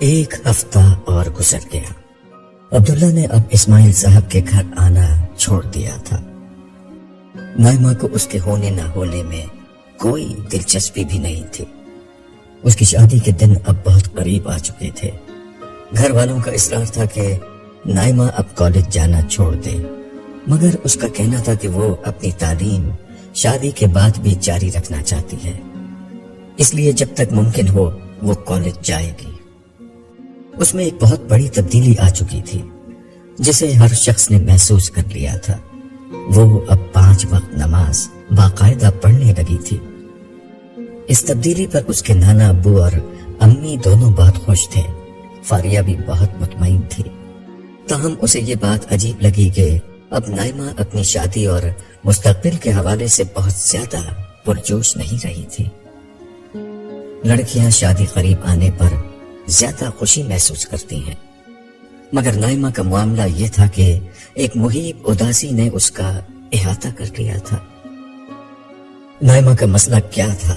ایک ہفتہ اور گزر گیا۔ عبداللہ نے اب اسماعیل صاحب کے گھر آنا چھوڑ دیا تھا۔ نائمہ کو اس کے ہونے نہ ہونے میں کوئی دلچسپی بھی نہیں تھی۔ اس کی شادی کے دن اب بہت قریب آ چکے تھے۔ گھر والوں کا اصرار تھا کہ نائمہ اب کالج جانا چھوڑ دے، مگر اس کا کہنا تھا کہ وہ اپنی تعلیم شادی کے بعد بھی جاری رکھنا چاہتی ہے، اس لیے جب تک ممکن ہو وہ کالج جائے گی۔ اس میں ایک بہت بڑی تبدیلی آ چکی تھی جسے ہر شخص نے محسوس کر لیا تھا۔ وہ اب 5 وقت نماز باقاعدہ پڑھنے لگی تھی۔ اس تبدیلی پر اس کے نانا ابو اور امی دونوں بہت خوش تھے۔ فاریہ بھی بہت مطمئن تھی، تاہم اسے یہ بات عجیب لگی کہ اب نائمہ اپنی شادی اور مستقبل کے حوالے سے بہت زیادہ پرجوش نہیں رہی تھی۔ لڑکیاں شادی قریب آنے پر زیادہ خوشی محسوس کرتی ہیں، مگر نائمہ کا معاملہ یہ تھا کہ ایک مہیب اداسی نے اس کا احاطہ کر لیا تھا۔ نائمہ کا مسئلہ کیا تھا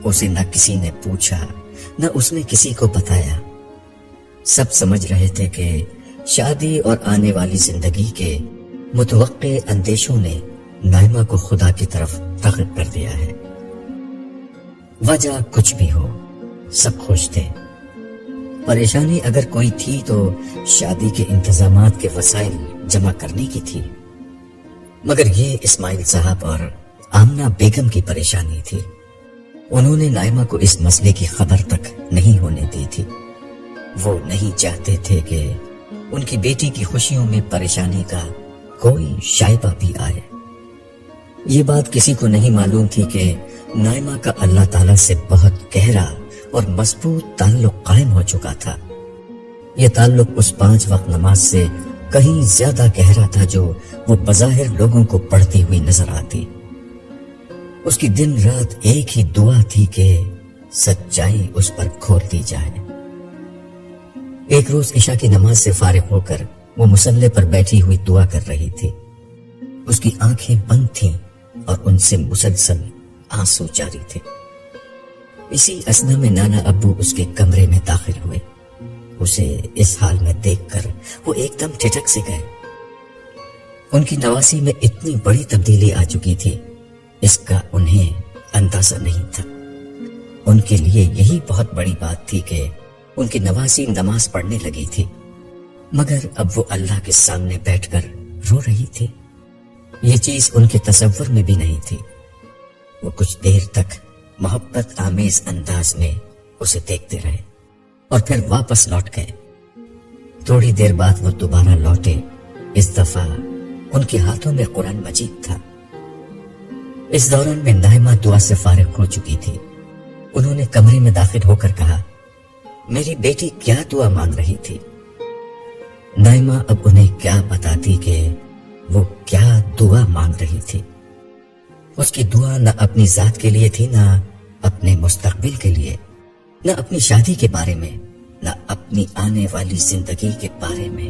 اسے نہ کسی نے پوچھا، نہ اس نے کسی کو بتایا۔ سب سمجھ رہے تھے کہ شادی اور آنے والی زندگی کے متوقع اندیشوں نے نائمہ کو خدا کی طرف راغب کر دیا ہے۔ وجہ کچھ بھی ہو، سب خوش تھے۔ پریشانی اگر کوئی تھی تو شادی کے انتظامات کے وسائل جمع کرنے کی تھی، مگر یہ اسماعیل صاحب اور آمنہ بیگم کی پریشانی تھی۔ انہوں نے نائمہ کو اس مسئلے کی خبر تک نہیں ہونے دی تھی۔ وہ نہیں چاہتے تھے کہ ان کی بیٹی کی خوشیوں میں پریشانی کا کوئی شائبہ بھی آئے۔ یہ بات کسی کو نہیں معلوم تھی کہ نائمہ کا اللہ تعالیٰ سے بہت گہرا اور مضبوط تعلق قائم ہو چکا تھا۔ یہ تعلق اس 5 وقت نماز سے کہیں زیادہ گہرا تھا جو وہ بظاہر لوگوں کو پڑھتی ہوئی نظر آتی۔ اس کی دن رات ایک ہی دعا تھی کہ سچائی اس پر کھول دی جائے۔ ایک روز عشاء کی نماز سے فارغ ہو کر وہ مصلی پر بیٹھی ہوئی دعا کر رہی تھی۔ اس کی آنکھیں بند تھیں اور ان سے مسلسل آنسو جاری تھے۔ اسی اثنا میں نانا ابو اس کے کمرے میں داخل ہوئے۔ اسے اس حال میں دیکھ کر وہ ایک دم ٹھٹک سے گئے۔ ان کی نواسی میں اتنی بڑی تبدیلی آ چکی تھی، اس کا انہیں اندازہ نہیں تھا۔ ان کے لیے یہی بہت بڑی بات تھی کہ ان کی نواسی نماز پڑھنے لگی تھی، مگر اب وہ اللہ کے سامنے بیٹھ کر رو رہی تھی۔ یہ چیز ان کے تصور میں بھی نہیں تھی۔ وہ کچھ دیر تک محبت آمیز انداز میں اسے دیکھتے رہے اور پھر واپس لوٹ گئے۔ تھوڑی دیر بعد وہ دوبارہ لوٹے۔ اس دفعہ ان کے ہاتھوں میں قرآن مجید تھا۔ اس دوران میں نائمہ دعا سے فارغ ہو چکی تھی۔ انہوں نے کمرے میں داخل ہو کر کہا، میری بیٹی کیا دعا مانگ رہی تھی؟ نائمہ اب انہیں کیا بتاتی کہ وہ کیا دعا مانگ رہی تھی۔ اس کی دعا نہ اپنی ذات کے لیے تھی، نہ اپنے مستقبل کے لیے، نہ اپنی شادی کے بارے میں، نہ اپنی آنے والی زندگی کے بارے میں۔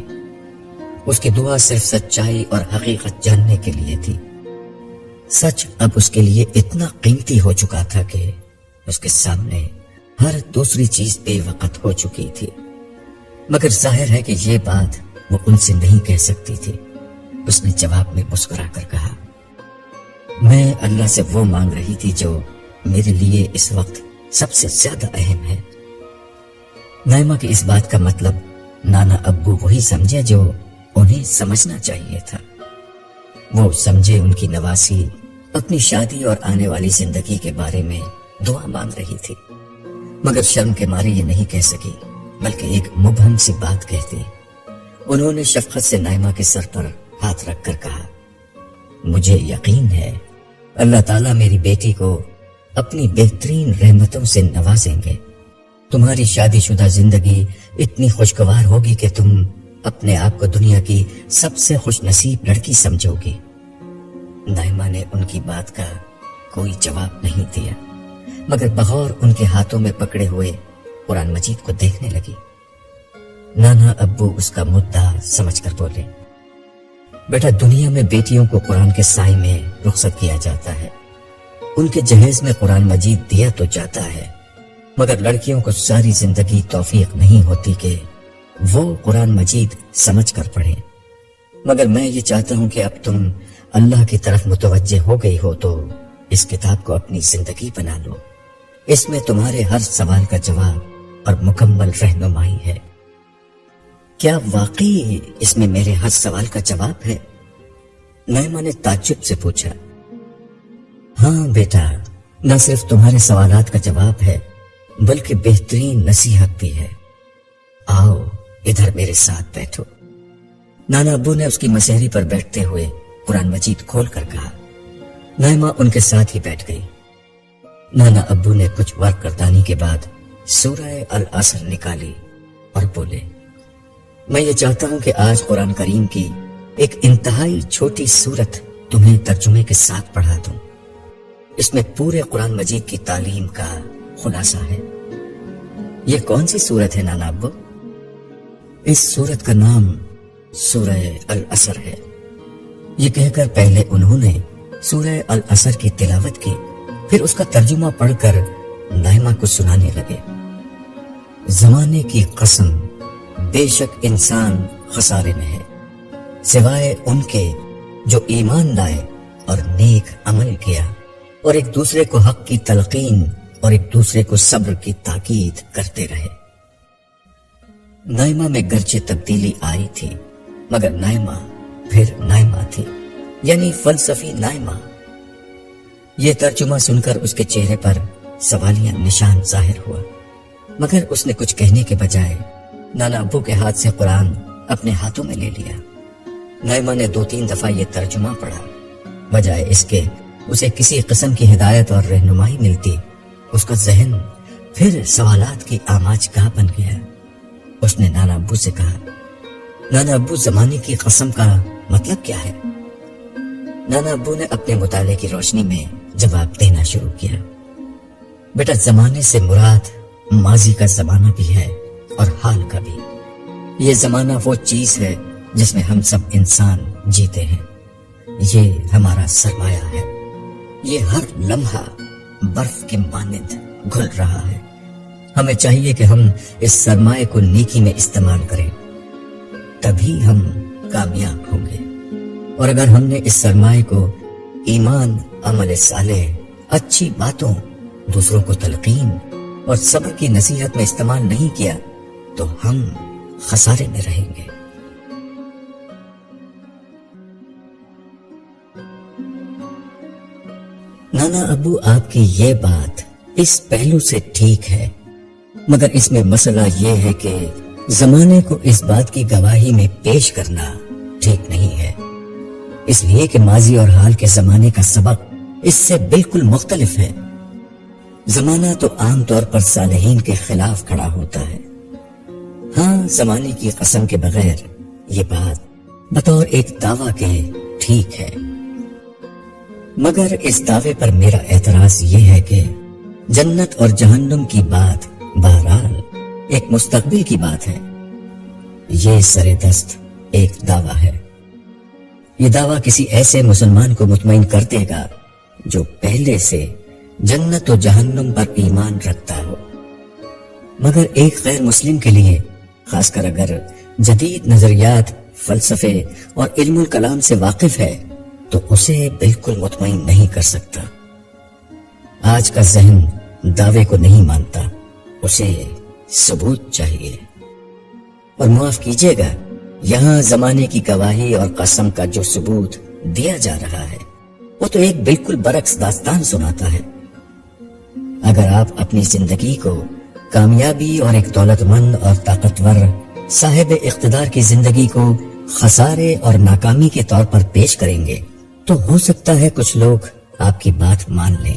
اس کی دعا صرف سچائی اور حقیقت جاننے کے لیے تھی۔ سچ اب اس کے لیے اتنا قیمتی ہو چکا تھا کہ اس کے سامنے ہر دوسری چیز بے وقت ہو چکی تھی، مگر ظاہر ہے کہ یہ بات وہ ان سے نہیں کہہ سکتی تھی۔ اس نے جواب میں مسکرا کر کہا، میں اللہ سے وہ مانگ رہی تھی جو میرے لیے اس وقت سب سے زیادہ اہم ہے۔ نائمہ کی اس بات کا مطلب نانا ابو وہی سمجھے جو انہیں سمجھنا چاہیے تھا۔ وہ سمجھے ان کی نواسی اپنی شادی اور آنے والی زندگی کے بارے میں دعا مانگ رہی تھی، مگر شرم کے مارے یہ نہیں کہہ سکی، بلکہ ایک مبہم سی بات کہتی۔ انہوں نے شفقت سے نائمہ کے سر پر ہاتھ رکھ کر کہا، مجھے یقین ہے اللہ تعالیٰ میری بیٹی کو اپنی بہترین رحمتوں سے نوازیں گے۔ تمہاری شادی شدہ زندگی اتنی خوشگوار ہوگی کہ تم اپنے آپ کو دنیا کی سب سے خوش نصیب لڑکی سمجھو گی۔ نائمہ نے ان کی بات کا کوئی جواب نہیں دیا، مگر بغور ان کے ہاتھوں میں پکڑے ہوئے قرآن مجید کو دیکھنے لگی۔ نانا ابو اس کا مدعا سمجھ کر بولے، بیٹا دنیا میں بیٹیوں کو قرآن کے سائے میں رخصت کیا جاتا ہے، ان کے جہیز میں قرآن مجید دیا تو جاتا ہے، مگر لڑکیوں کو ساری زندگی توفیق نہیں ہوتی کہ وہ قرآن مجید سمجھ کر پڑھیں۔ مگر میں یہ چاہتا ہوں کہ اب تم اللہ کی طرف متوجہ ہو گئی ہو تو اس کتاب کو اپنی زندگی بنا لو۔ اس میں تمہارے ہر سوال کا جواب اور مکمل رہنمائی ہے۔ کیا واقعی اس میں میرے ہر سوال کا جواب ہے؟ نعمہ نے تعجب سے پوچھا۔ ہاں بیٹا، نہ صرف تمہارے سوالات کا جواب ہے بلکہ بہترین نصیحت بھی ہے۔ آؤ ادھر میرے ساتھ بیٹھو۔ نانا ابو نے اس کی مسہری پر بیٹھتے ہوئے قرآن مجید کھول کر کہا۔ نعمہ ان کے ساتھ ہی بیٹھ گئی۔ نانا ابو نے کچھ ورق گردانی کے بعد سورہ العصر نکالی اور بولے، میں یہ چاہتا ہوں کہ آج قرآن کریم کی ایک انتہائی چھوٹی سورت تمہیں ترجمے کے ساتھ پڑھا دوں۔ اس میں پورے قرآن مجید کی تعلیم کا خلاصہ ہے۔ یہ کون سی سورت ہے نانا ابو؟ اس سورت کا نام سورہ العصر ہے۔ یہ کہہ کر پہلے انہوں نے سورہ العصر کی تلاوت کی، پھر اس کا ترجمہ پڑھ کر نعمہ کو سنانے لگے۔ زمانے کی قسم، بے شک انسان خسارے میں ہے، سوائے ان کے جو ایمان لائے اور نیک عمل کیا اور ایک دوسرے کو حق کی تلقین اور ایک دوسرے کو صبر کی تاکید کرتے رہے۔ نعمہ میں گرچہ تبدیلی آئی تھی مگر نعمہ پھر نعمہ تھی، یعنی فلسفی نعمہ۔ یہ ترجمہ سن کر اس کے چہرے پر سوالیہ نشان ظاہر ہوا، مگر اس نے کچھ کہنے کے بجائے نانا ابو کے ہاتھ سے قرآن اپنے ہاتھوں میں لے لیا۔ نعمہ نے 2-3 دفعہ یہ ترجمہ پڑھا، بجائے اس کے اسے کسی قسم کی ہدایت اور رہنمائی ملتی، اس کا ذہن پھر سوالات کی آماج گاہ بن گیا۔ اس نے نانا ابو سے کہا، نانا ابو زمانے کی قسم کا مطلب کیا ہے؟ نانا ابو نے اپنے مطالعے کی روشنی میں جواب دینا شروع کیا، بیٹا زمانے سے مراد ماضی کا زمانہ بھی ہے اور حال کا بھی۔ یہ زمانہ وہ چیز ہے جس میں ہم سب انسان جیتے ہیں، یہ ہمارا سرمایہ ہے۔ یہ ہر لمحہ برف کے مانند گھل رہا ہے۔ ہمیں چاہیے کہ ہم اس سرمایہ کو نیکی میں استعمال کریں، تبھی ہم کامیاب ہوں گے۔ اور اگر ہم نے اس سرمایہ کو ایمان، عمل صالح، اچھی باتوں، دوسروں کو تلقین اور صبر کی نصیحت میں استعمال نہیں کیا تو ہم خسارے میں رہیں گے۔ نانا ابو آپ کی یہ بات اس پہلو سے ٹھیک ہے، مگر اس میں مسئلہ یہ ہے کہ زمانے کو اس بات کی گواہی میں پیش کرنا ٹھیک نہیں ہے، اس لیے کہ ماضی اور حال کے زمانے کا سبق اس سے بالکل مختلف ہے۔ زمانہ تو عام طور پر صالحین کے خلاف کھڑا ہوتا ہے۔ ہاں، زمانے کی قسم کے بغیر یہ بات بطور ایک دعویٰ کے ٹھیک ہے، مگر اس دعوے پر میرا اعتراض یہ ہے کہ جنت اور جہنم کی بات بہرحال ایک مستقبل کی بات ہے، یہ سر دست ایک دعویٰ ہے۔ یہ دعویٰ کسی ایسے مسلمان کو مطمئن کر دے گا جو پہلے سے جنت و جہنم پر ایمان رکھتا ہو، مگر ایک غیر مسلم کے لیے، خاص کر اگر جدید نظریات، فلسفے اور علم الکلام سے واقف ہے، تو اسے بالکل مطمئن نہیں کر سکتا۔ آج کا ذہن دعوے کو نہیں مانتا، اسے ثبوت چاہیے۔ اور معاف کیجیے گا، یہاں زمانے کی گواہی اور قسم کا جو ثبوت دیا جا رہا ہے وہ تو ایک بالکل برعکس داستان سناتا ہے۔ اگر آپ اپنی زندگی کو کامیابی اور ایک دولت مند اور طاقتور صاحب اقتدار کی زندگی کو خسارے اور ناکامی کے طور پر پیش کریں گے تو ہو سکتا ہے کچھ لوگ آپ کی بات مان لیں،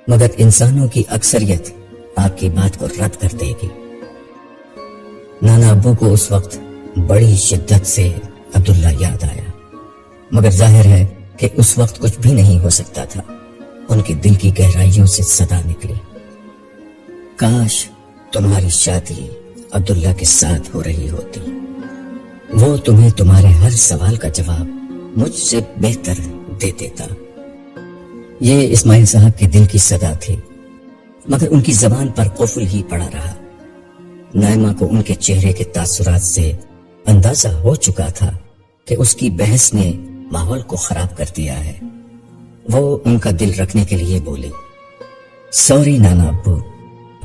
مگر انسانوں کی اکثریت آپ کی بات کو رد کر دے گی۔ نانا ابو کو اس وقت بڑی شدت سے عبداللہ یاد آیا، مگر ظاہر ہے کہ اس وقت کچھ بھی نہیں ہو سکتا تھا۔ ان کے دل کی گہرائیوں سے صدا نکلی، کاش تمہاری شادی عبداللہ کے ساتھ ہو رہی ہوتی، وہ تمہیں تمہارے ہر سوال کا جواب مجھ سے بہتر دے دیتا۔ یہ اسماعیل صاحب کے دل کی صدا تھی۔ مگر ان کی زبان پر قفل ہی پڑا رہا۔ نائمہ کو ان کے چہرے کے تاثرات سے اندازہ ہو چکا تھا کہ اس کی بحث نے ماحول کو خراب کر دیا ہے۔ وہ ان کا دل رکھنے کے لیے بولی، سوری نانا ابو،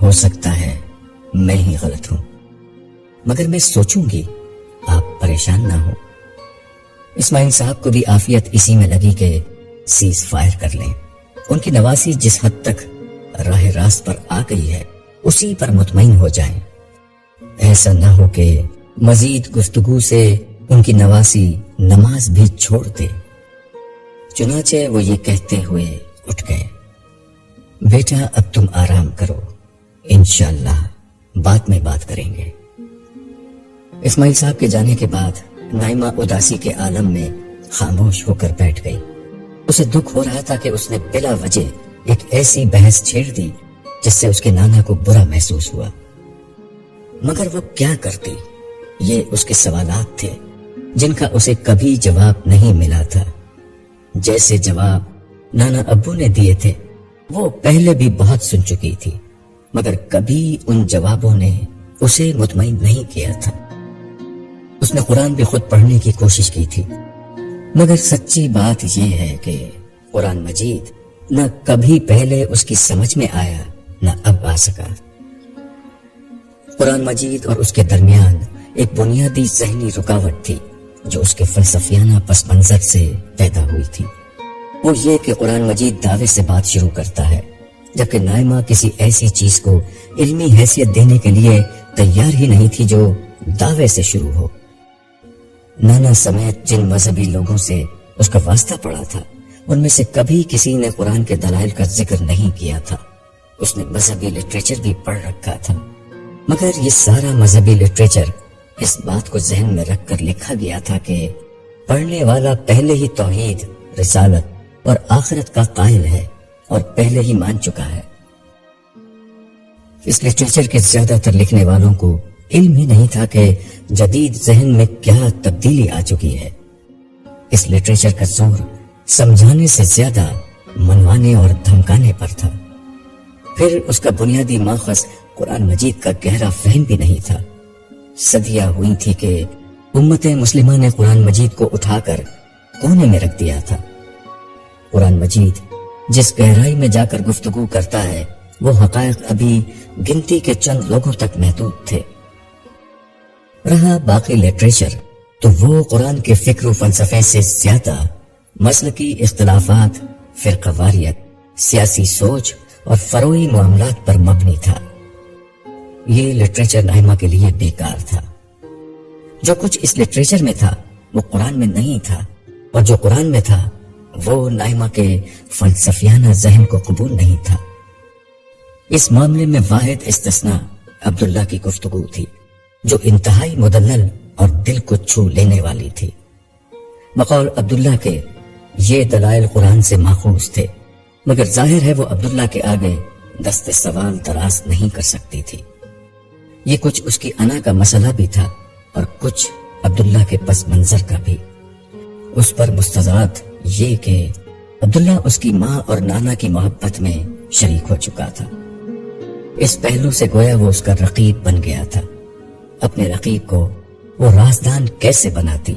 ہو سکتا ہے میں ہی غلط ہوں، مگر میں سوچوں گی، آپ پریشان نہ ہو۔ اسماعیل صاحب کو بھی عافیت اسی میں لگی کہ سیز فائر کر لیں، ان کی نواسی جس حد تک راہ راست پر آ گئی ہے اسی پر مطمئن ہو جائیں، ایسا نہ ہو کہ مزید گفتگو سے ان کی نواسی نماز بھی چھوڑ دے۔ چنانچہ وہ یہ کہتے ہوئے اٹھ گئے، بیٹا اب تم آرام کرو، انشاءاللہ بعد میں بات کریں گے۔ اسماعیل صاحب کے جانے کے بعد نائمہ اداسی کے عالم میں خاموش ہو کر بیٹھ گئی۔ اسے دکھ ہو رہا تھا کہ اس نے بلا وجہ ایک ایسی بحث چھیڑ دی جس سے اس کے نانا کو برا محسوس ہوا، مگر وہ کیا کرتی؟ یہ اس کے سوالات تھے جن کا اسے کبھی جواب نہیں ملا تھا۔ جیسے جواب نانا ابو نے دیے تھے وہ پہلے بھی بہت سن چکی تھی، مگر کبھی ان جوابوں نے اسے مطمئن نہیں کیا تھا۔ اس نے قرآن بھی خود پڑھنے کی کوشش کی تھی، مگر سچی بات یہ ہے کہ قرآن مجید نہ کبھی پہلے اس کی سمجھ میں آیا نہ اب آ سکا۔ قرآن مجید اور اس کے درمیان ایک بنیادی ذہنی رکاوٹ تھی جو اس کے فلسفیانہ پس منظر سے پیدا ہوئی تھی۔ وہ یہ کہ قرآن مجید دعوے سے بات شروع کرتا ہے، جبکہ نائمہ کسی ایسی چیز کو علمی حیثیت دینے کے لیے تیار ہی نہیں تھی جو دعوے سے شروع ہو۔ نانا سمیت جن مذہبی لوگوں سے اس کا واسطہ پڑا تھا ان میں سے کبھی کسی نے قرآن کے دلائل کا ذکر نہیں کیا تھا۔ اس نے مذہبی لٹریچر بھی پڑھ رکھا تھا، مگر یہ سارا مذہبی لٹریچر اس بات کو ذہن میں رکھ کر لکھا گیا تھا کہ پڑھنے والا پہلے ہی توحید، رسالت اور آخرت کا قائل ہے اور پہلے ہی مان چکا ہے۔ اس لٹریچر کے زیادہ تر لکھنے والوں کو علم ہی نہیں تھا کہ جدید ذہن میں کیا تبدیلی آ چکی ہے۔ اس لٹریچر کا زور سمجھانے سے زیادہ منوانے اور دھمکانے پر تھا۔ پھر اس کا بنیادی ماخذ قرآن مجید کا گہرا فہم بھی نہیں تھا۔ صدیاں ہوئی تھی کہ امت مسلمہ نے قرآن مجید کو اٹھا کر کونے میں رکھ دیا تھا۔ قرآن مجید جس گہرائی میں جا کر گفتگو کرتا ہے وہ حقائق ابھی گنتی کے چند لوگوں تک محدود تھے۔ رہا باقی لٹریچر تو وہ قرآن کے فکر و فلسفے سے زیادہ مسلکی اختلافات، فرقہ واریت، سیاسی سوچ اور فروعی معاملات پر مبنی تھا۔ یہ لٹریچر نائمہ کے لیے بیکار تھا۔ جو کچھ اس لٹریچر میں تھا وہ قرآن میں نہیں تھا، اور جو قرآن میں تھا وہ نائمہ کے فلسفیانہ ذہن کو قبول نہیں تھا۔ اس معاملے میں واحد استثناء عبداللہ کی گفتگو تھی جو انتہائی مدلل اور دل کو چھو لینے والی تھی۔ بقول عبداللہ کے یہ دلائل قرآن سے ماخوذ تھے، مگر ظاہر ہے وہ عبداللہ کے آگے دست سوال دراز نہیں کر سکتی تھی۔ یہ کچھ اس کی انا کا مسئلہ بھی تھا اور کچھ عبداللہ کے پس منظر کا بھی۔ اس پر مستضاد یہ کہ عبداللہ اس کی ماں اور نانا کی محبت میں شریک ہو چکا تھا۔ اس پہلو سے گویا وہ اس کا رقیب بن گیا تھا۔ اپنے رقیب کو وہ رازدان کیسے بناتی؟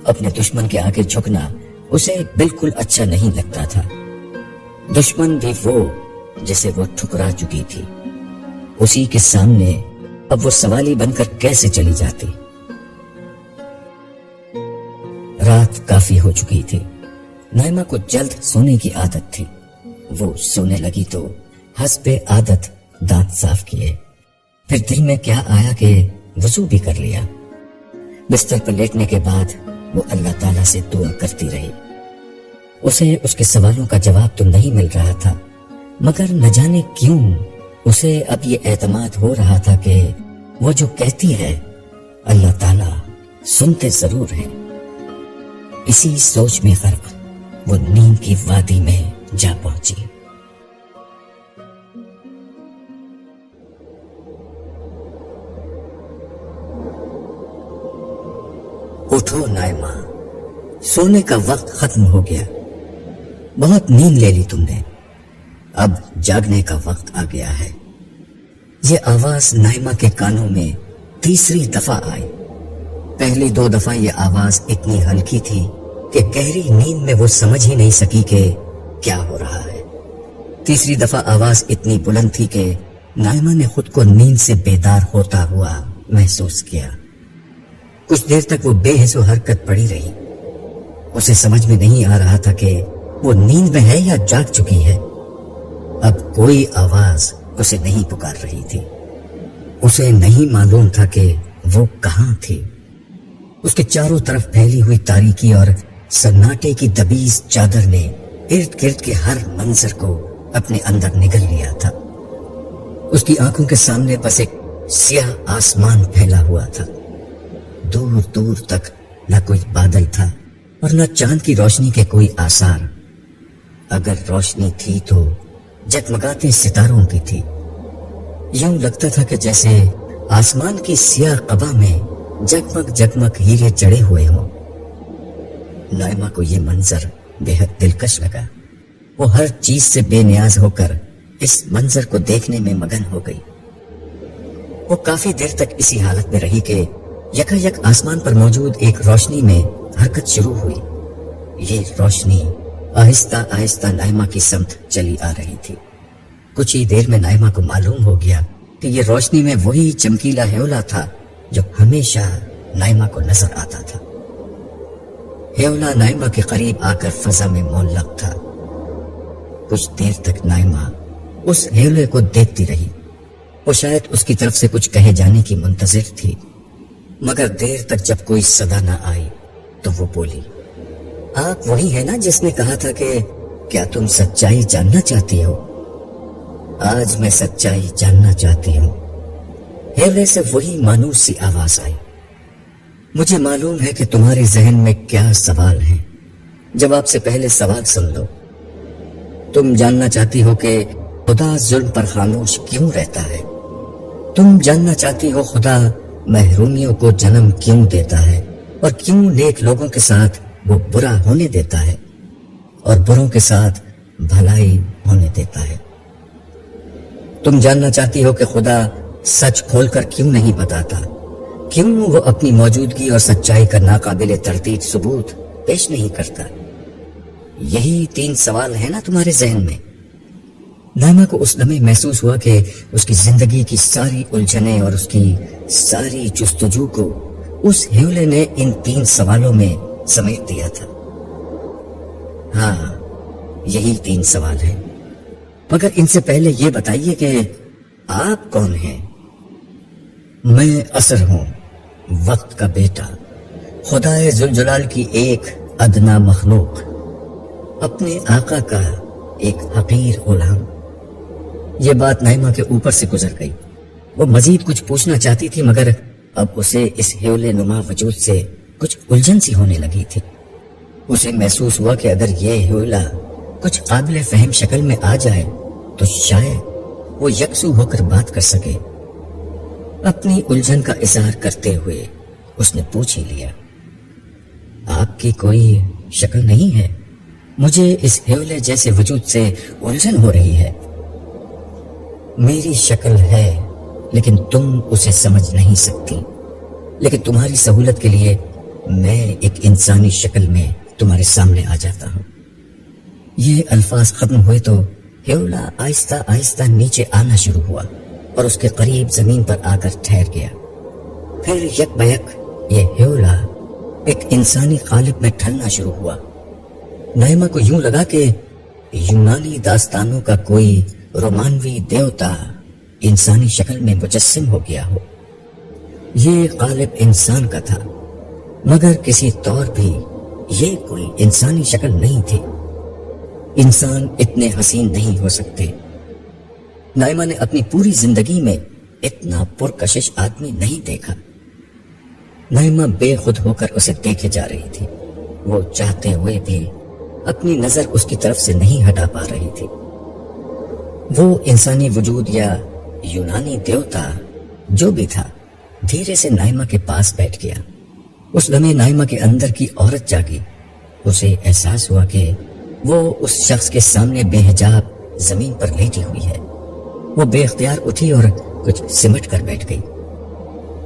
اپنے دشمن کے آگے جھکنا اسے بالکل اچھا نہیں لگتا تھا۔ دشمن بھی وہ جسے وہ ٹھکرا چکی تھی، اسی کے سامنے اب وہ سوالی بن کر کیسے چلی جاتی؟ رات کافی ہو چکی تھی۔ نائمہ کو جلد سونے کی عادت تھی۔ وہ سونے لگی تو حسب عادت دانت صاف کیے، پھر دل میں کیا آیا کہ وضو بھی کر لیا۔ بستر پر لیٹنے کے بعد وہ اللہ تعالیٰ سے دعا کرتی رہی۔ اسے اس کے سوالوں کا جواب تو نہیں مل رہا تھا، مگر نہ جانے کیوں اسے اب یہ اعتماد ہو رہا تھا کہ وہ جو کہتی ہے اللہ تعالیٰ سنتے ضرور ہیں۔ اسی سوچ میں غرق وہ نیند کی وادی میں جا پہنچی۔ اٹھو نائمہ، سونے کا وقت ختم ہو گیا، بہت نیند لے لی تم نے، اب جاگنے کا وقت آ گیا ہے۔ یہ آواز نائمہ کے کانوں میں تیسری دفعہ آئی۔ پہلی 2 دفعہ یہ آواز اتنی ہلکی تھی کہ گہری نیند میں وہ سمجھ ہی نہیں سکی کہ کیا ہو رہا ہے۔ تیسری دفعہ آواز اتنی بلند تھی کہ نائمہ نے خود کو نیند سے بیدار ہوتا ہوا محسوس کیا۔ کچھ دیر تک وہ بے حس و حرکت پڑی رہی۔ اسے سمجھ میں نہیں آ رہا تھا کہ وہ نیند میں ہے یا جاگ چکی ہے۔ اب کوئی آواز اسے نہیں پکار رہی تھی۔ اسے نہیں معلوم تھا کہ وہ کہاں تھی۔ اس کے چاروں طرف پھیلی ہوئی تاریکی اور سناٹے کی دبیز چادر نے ارد گرد کے ہر منظر کو اپنے اندر نگل لیا تھا۔ اس کی آنکھوں کے سامنے بس ایک سیاہ آسمان پھیلا ہوا تھا۔ دور دور تک نہ کوئی بادل تھا اور نہ چاند کی روشنی کے کوئی آثار۔ اگر روشنی تھی تو جگمگاتے ستاروں کی تھی۔ یوں لگتا تھا کہ جیسے آسمان کی سیاہ قبا میں جگمگ جگمگ ہیرے جڑے ہوئے ہوں۔ نائمہ کو یہ منظر بے حد دلکش لگا۔ وہ ہر چیز سے بے نیاز ہو کر اس منظر کو دیکھنے میں مگن ہو گئی۔ وہ کافی دیر تک اسی حالت میں رہی کہ یکا یک آسمان پر موجود ایک روشنی میں حرکت شروع ہوئی۔ یہ روشنی آہستہ آہستہ نائمہ کی سمت چلی آ رہی تھی۔ کچھ ہی دیر میں نائمہ کو معلوم ہو گیا کہ یہ روشنی میں وہی چمکیلا ہیولا تھا جو ہمیشہ نائمہ کو نظر آتا تھا۔ ہیولا نائمہ کے قریب آ کر فضا میں معلق تھا۔ کچھ دیر تک نائمہ اس ہیولے کو دیکھتی رہی۔ وہ شاید اس کی طرف سے کچھ کہے جانے کی منتظر تھی، مگر دیر تک جب کوئی صدا نہ آئی تو وہ بولی، آپ وہی ہے نا جس نے کہا تھا کہ کیا تم سچائی جاننا چاہتی ہو؟ آج میں سچائی جاننا چاہتی ہوں۔ ہیولے سے وہی مانوس سی آواز آئی۔ مجھے معلوم ہے کہ تمہارے ذہن میں کیا سوال ہیں۔ جواب سے پہلے سوال سن لو۔ تم جاننا چاہتی ہو کہ خدا ظلم پر خاموش کیوں رہتا ہے؟ تم جاننا چاہتی ہو خدا محرومیوں کو جنم کیوں دیتا ہے اور کیوں نیک لوگوں کے ساتھ وہ برا ہونے دیتا ہے اور بروں کے ساتھ بھلائی ہونے دیتا ہے؟ تم جاننا چاہتی ہو کہ خدا سچ کھول کر کیوں نہیں بتاتا؟ کیوں وہ اپنی موجودگی اور سچائی کا ناقابل تردید ثبوت پیش نہیں کرتا؟ یہی 3 سوال ہیں نا تمہارے ذہن میں؟ نائمہ کو اس لمحے محسوس ہوا کہ اس کی زندگی کی ساری الجھنیں اور اس کی ساری جستجو کو اس ہیولے نے ان 3 سوالوں میں سمیٹ دیا تھا۔ ہاں، یہی 3 سوال ہیں، مگر ان سے پہلے یہ بتائیے کہ آپ کون ہیں؟ میں اثر ہوں، وقت کا بیٹا، خدائے ذوالجلال کی ایک ادنا مخلوق، اپنے آقا کا ایک حقیر غلام۔ یہ بات نائمہ کے اوپر سے گزر گئی۔ وہ مزید کچھ پوچھنا چاہتی تھی، مگر اب اسے اس ہیولے نما وجود سے کچھ الجھن سی ہونے لگی تھی۔ اسے محسوس ہوا کہ اگر یہ ہیولا کچھ قابل فہم شکل میں آ جائے تو شاید وہ یکسو ہو کر بات کر سکے۔ اپنی الجھن کا اظہار کرتے ہوئے اس نے پوچھ ہی لیا، آپ کی کوئی شکل نہیں ہے؟ مجھے اس ہیولے جیسے وجود سے الجھن ہو رہی ہے۔ میری شکل ہے لیکن تم اسے سمجھ نہیں سکتی، لیکن تمہاری سہولت کے لیے میں ایک انسانی شکل میں تمہارے سامنے آ جاتا ہوں۔ یہ الفاظ ختم ہوئے تو ہیولا آہستہ آہستہ نیچے آنا شروع ہوا اور اس کے قریب زمین پر آ کر ٹھہر گیا۔ پھر یک بیک یہ ہیولا ایک انسانی قالب میں ڈھلنا شروع ہوا۔ نائمہ کو یوں لگا کہ یونانی داستانوں کا کوئی رومانوی دیوتا انسانی شکل میں مجسم ہو گیا ہو۔ یہ قالب انسان کا تھا، مگر کسی طور بھی یہ کوئی انسانی شکل نہیں تھی۔ انسان اتنے حسین نہیں ہو سکتے۔ نائمہ نے اپنی پوری زندگی میں اتنا پرکشش آدمی نہیں دیکھا۔ نائمہ بے خود ہو کر اسے دیکھے جا رہی تھی۔ وہ چاہتے ہوئے بھی اپنی نظر اس کی طرف سے نہیں ہٹا پا رہی تھی۔ وہ انسانی وجود یا یونانی دیوتا جو بھی تھا دھیرے سے نائمہ کے پاس بیٹھ گیا۔ اس لمحے نائمہ کے اندر کی عورت جاگی۔ اسے احساس ہوا کہ وہ اس شخص کے سامنے بے حجاب زمین پر لیٹی ہوئی ہے۔ وہ بے اختیار اٹھی اور کچھ سمٹ کر بیٹھ گئی۔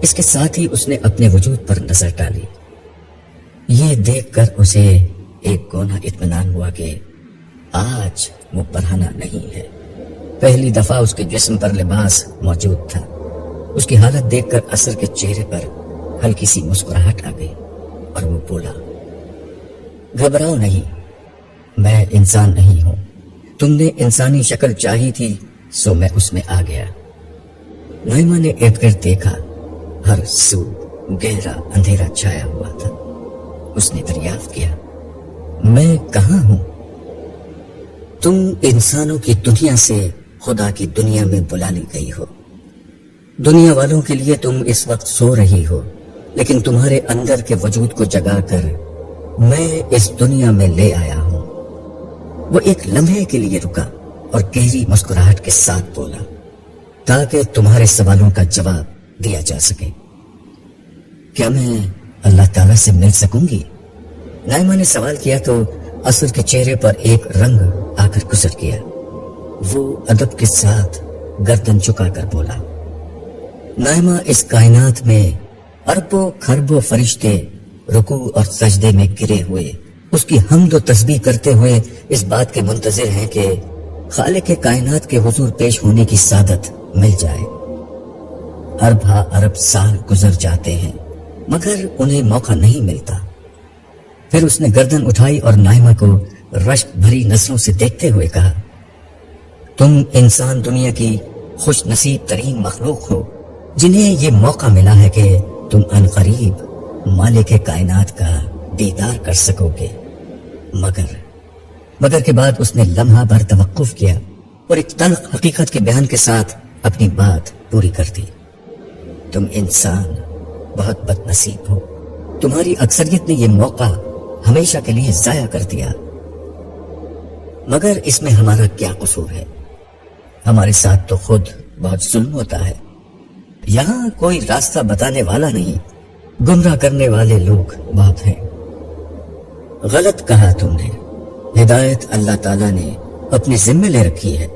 اس کے ساتھ ہی اس نے اپنے وجود پر نظر ڈالی۔ یہ دیکھ کر اسے ایک کونا اطمینان ہوا کہ آج وہ پرہنہ نہیں ہے۔ پہلی دفعہ اس کے جسم پر لباس موجود تھا۔ اس کی حالت دیکھ کر اثر کے چہرے پر ہلکی سی مسکراہٹ آ گئی اور وہ بولا، گھبراؤ نہیں، میں انسان نہیں ہوں۔ تم نے انسانی شکل چاہی تھی سو میں اس میں آ گیا۔ نائمہ نے ارد گرد دیکھا، ہر سو گہرا اندھیرا چھایا ہوا تھا۔ اس نے دریافت کیا، میں کہاں ہوں؟ تم انسانوں کی دنیا سے خدا کی دنیا میں بلا لی گئی ہو۔ دنیا والوں کے لیے تم اس وقت سو رہی ہو، لیکن تمہارے اندر کے وجود کو جگا کر میں اس دنیا میں لے آیا ہوں۔ وہ ایک لمحے کے لیے رکا اور گہری مسکراہٹ کے ساتھ بولا، تاکہ تمہارے سوالوں کا جواب دیا جا سکے۔ کیا میں اللہ تعالیٰ سے مل سکوں گی؟ نائمہ نے سوال کیا تو اثر کے چہرے پر ایک رنگ آ کر گزر گیا۔ وہ ادب کے ساتھ گردن چکا کر بولا، نائمہ، اس کائنات میں اربوں کھربوں فرشتے رکوع اور سجدے میں گرے ہوئے اس کی حمد و تسبیح کرتے ہوئے اس بات کے منتظر ہیں کہ خالق کائنات کے حضور پیش ہونے کی سعادت مل جائے۔ ارب ہا ارب سال گزر جاتے ہیں مگر انہیں موقع نہیں ملتا۔ پھر اس نے گردن اٹھائی اور نائمہ کو رشک بھری نظروں سے دیکھتے ہوئے کہا، تم انسان دنیا کی خوش نصیب ترین مخلوق ہو جنہیں یہ موقع ملا ہے کہ تم عنقریب مالک کائنات کا دیدار کر سکو گے۔ مگر کے بعد اس نے لمحہ بھر توقف کیا اور ایک تلخ حقیقت کے بیان کے ساتھ اپنی بات پوری کر دی، تم انسان بہت بد نصیب ہو، تمہاری اکثریت نے یہ موقع ہمیشہ کے لیے ضائع کر دیا۔ مگر اس میں ہمارا کیا قصور ہے؟ ہمارے ساتھ تو خود بہت ظلم ہوتا ہے۔ یہاں کوئی راستہ بتانے والا نہیں، گمراہ کرنے والے لوگ بہت ہیں۔ غلط کہا تم نے، ہدایت اللہ تعالیٰ نے اپنے ذمہ لے رکھی ہے۔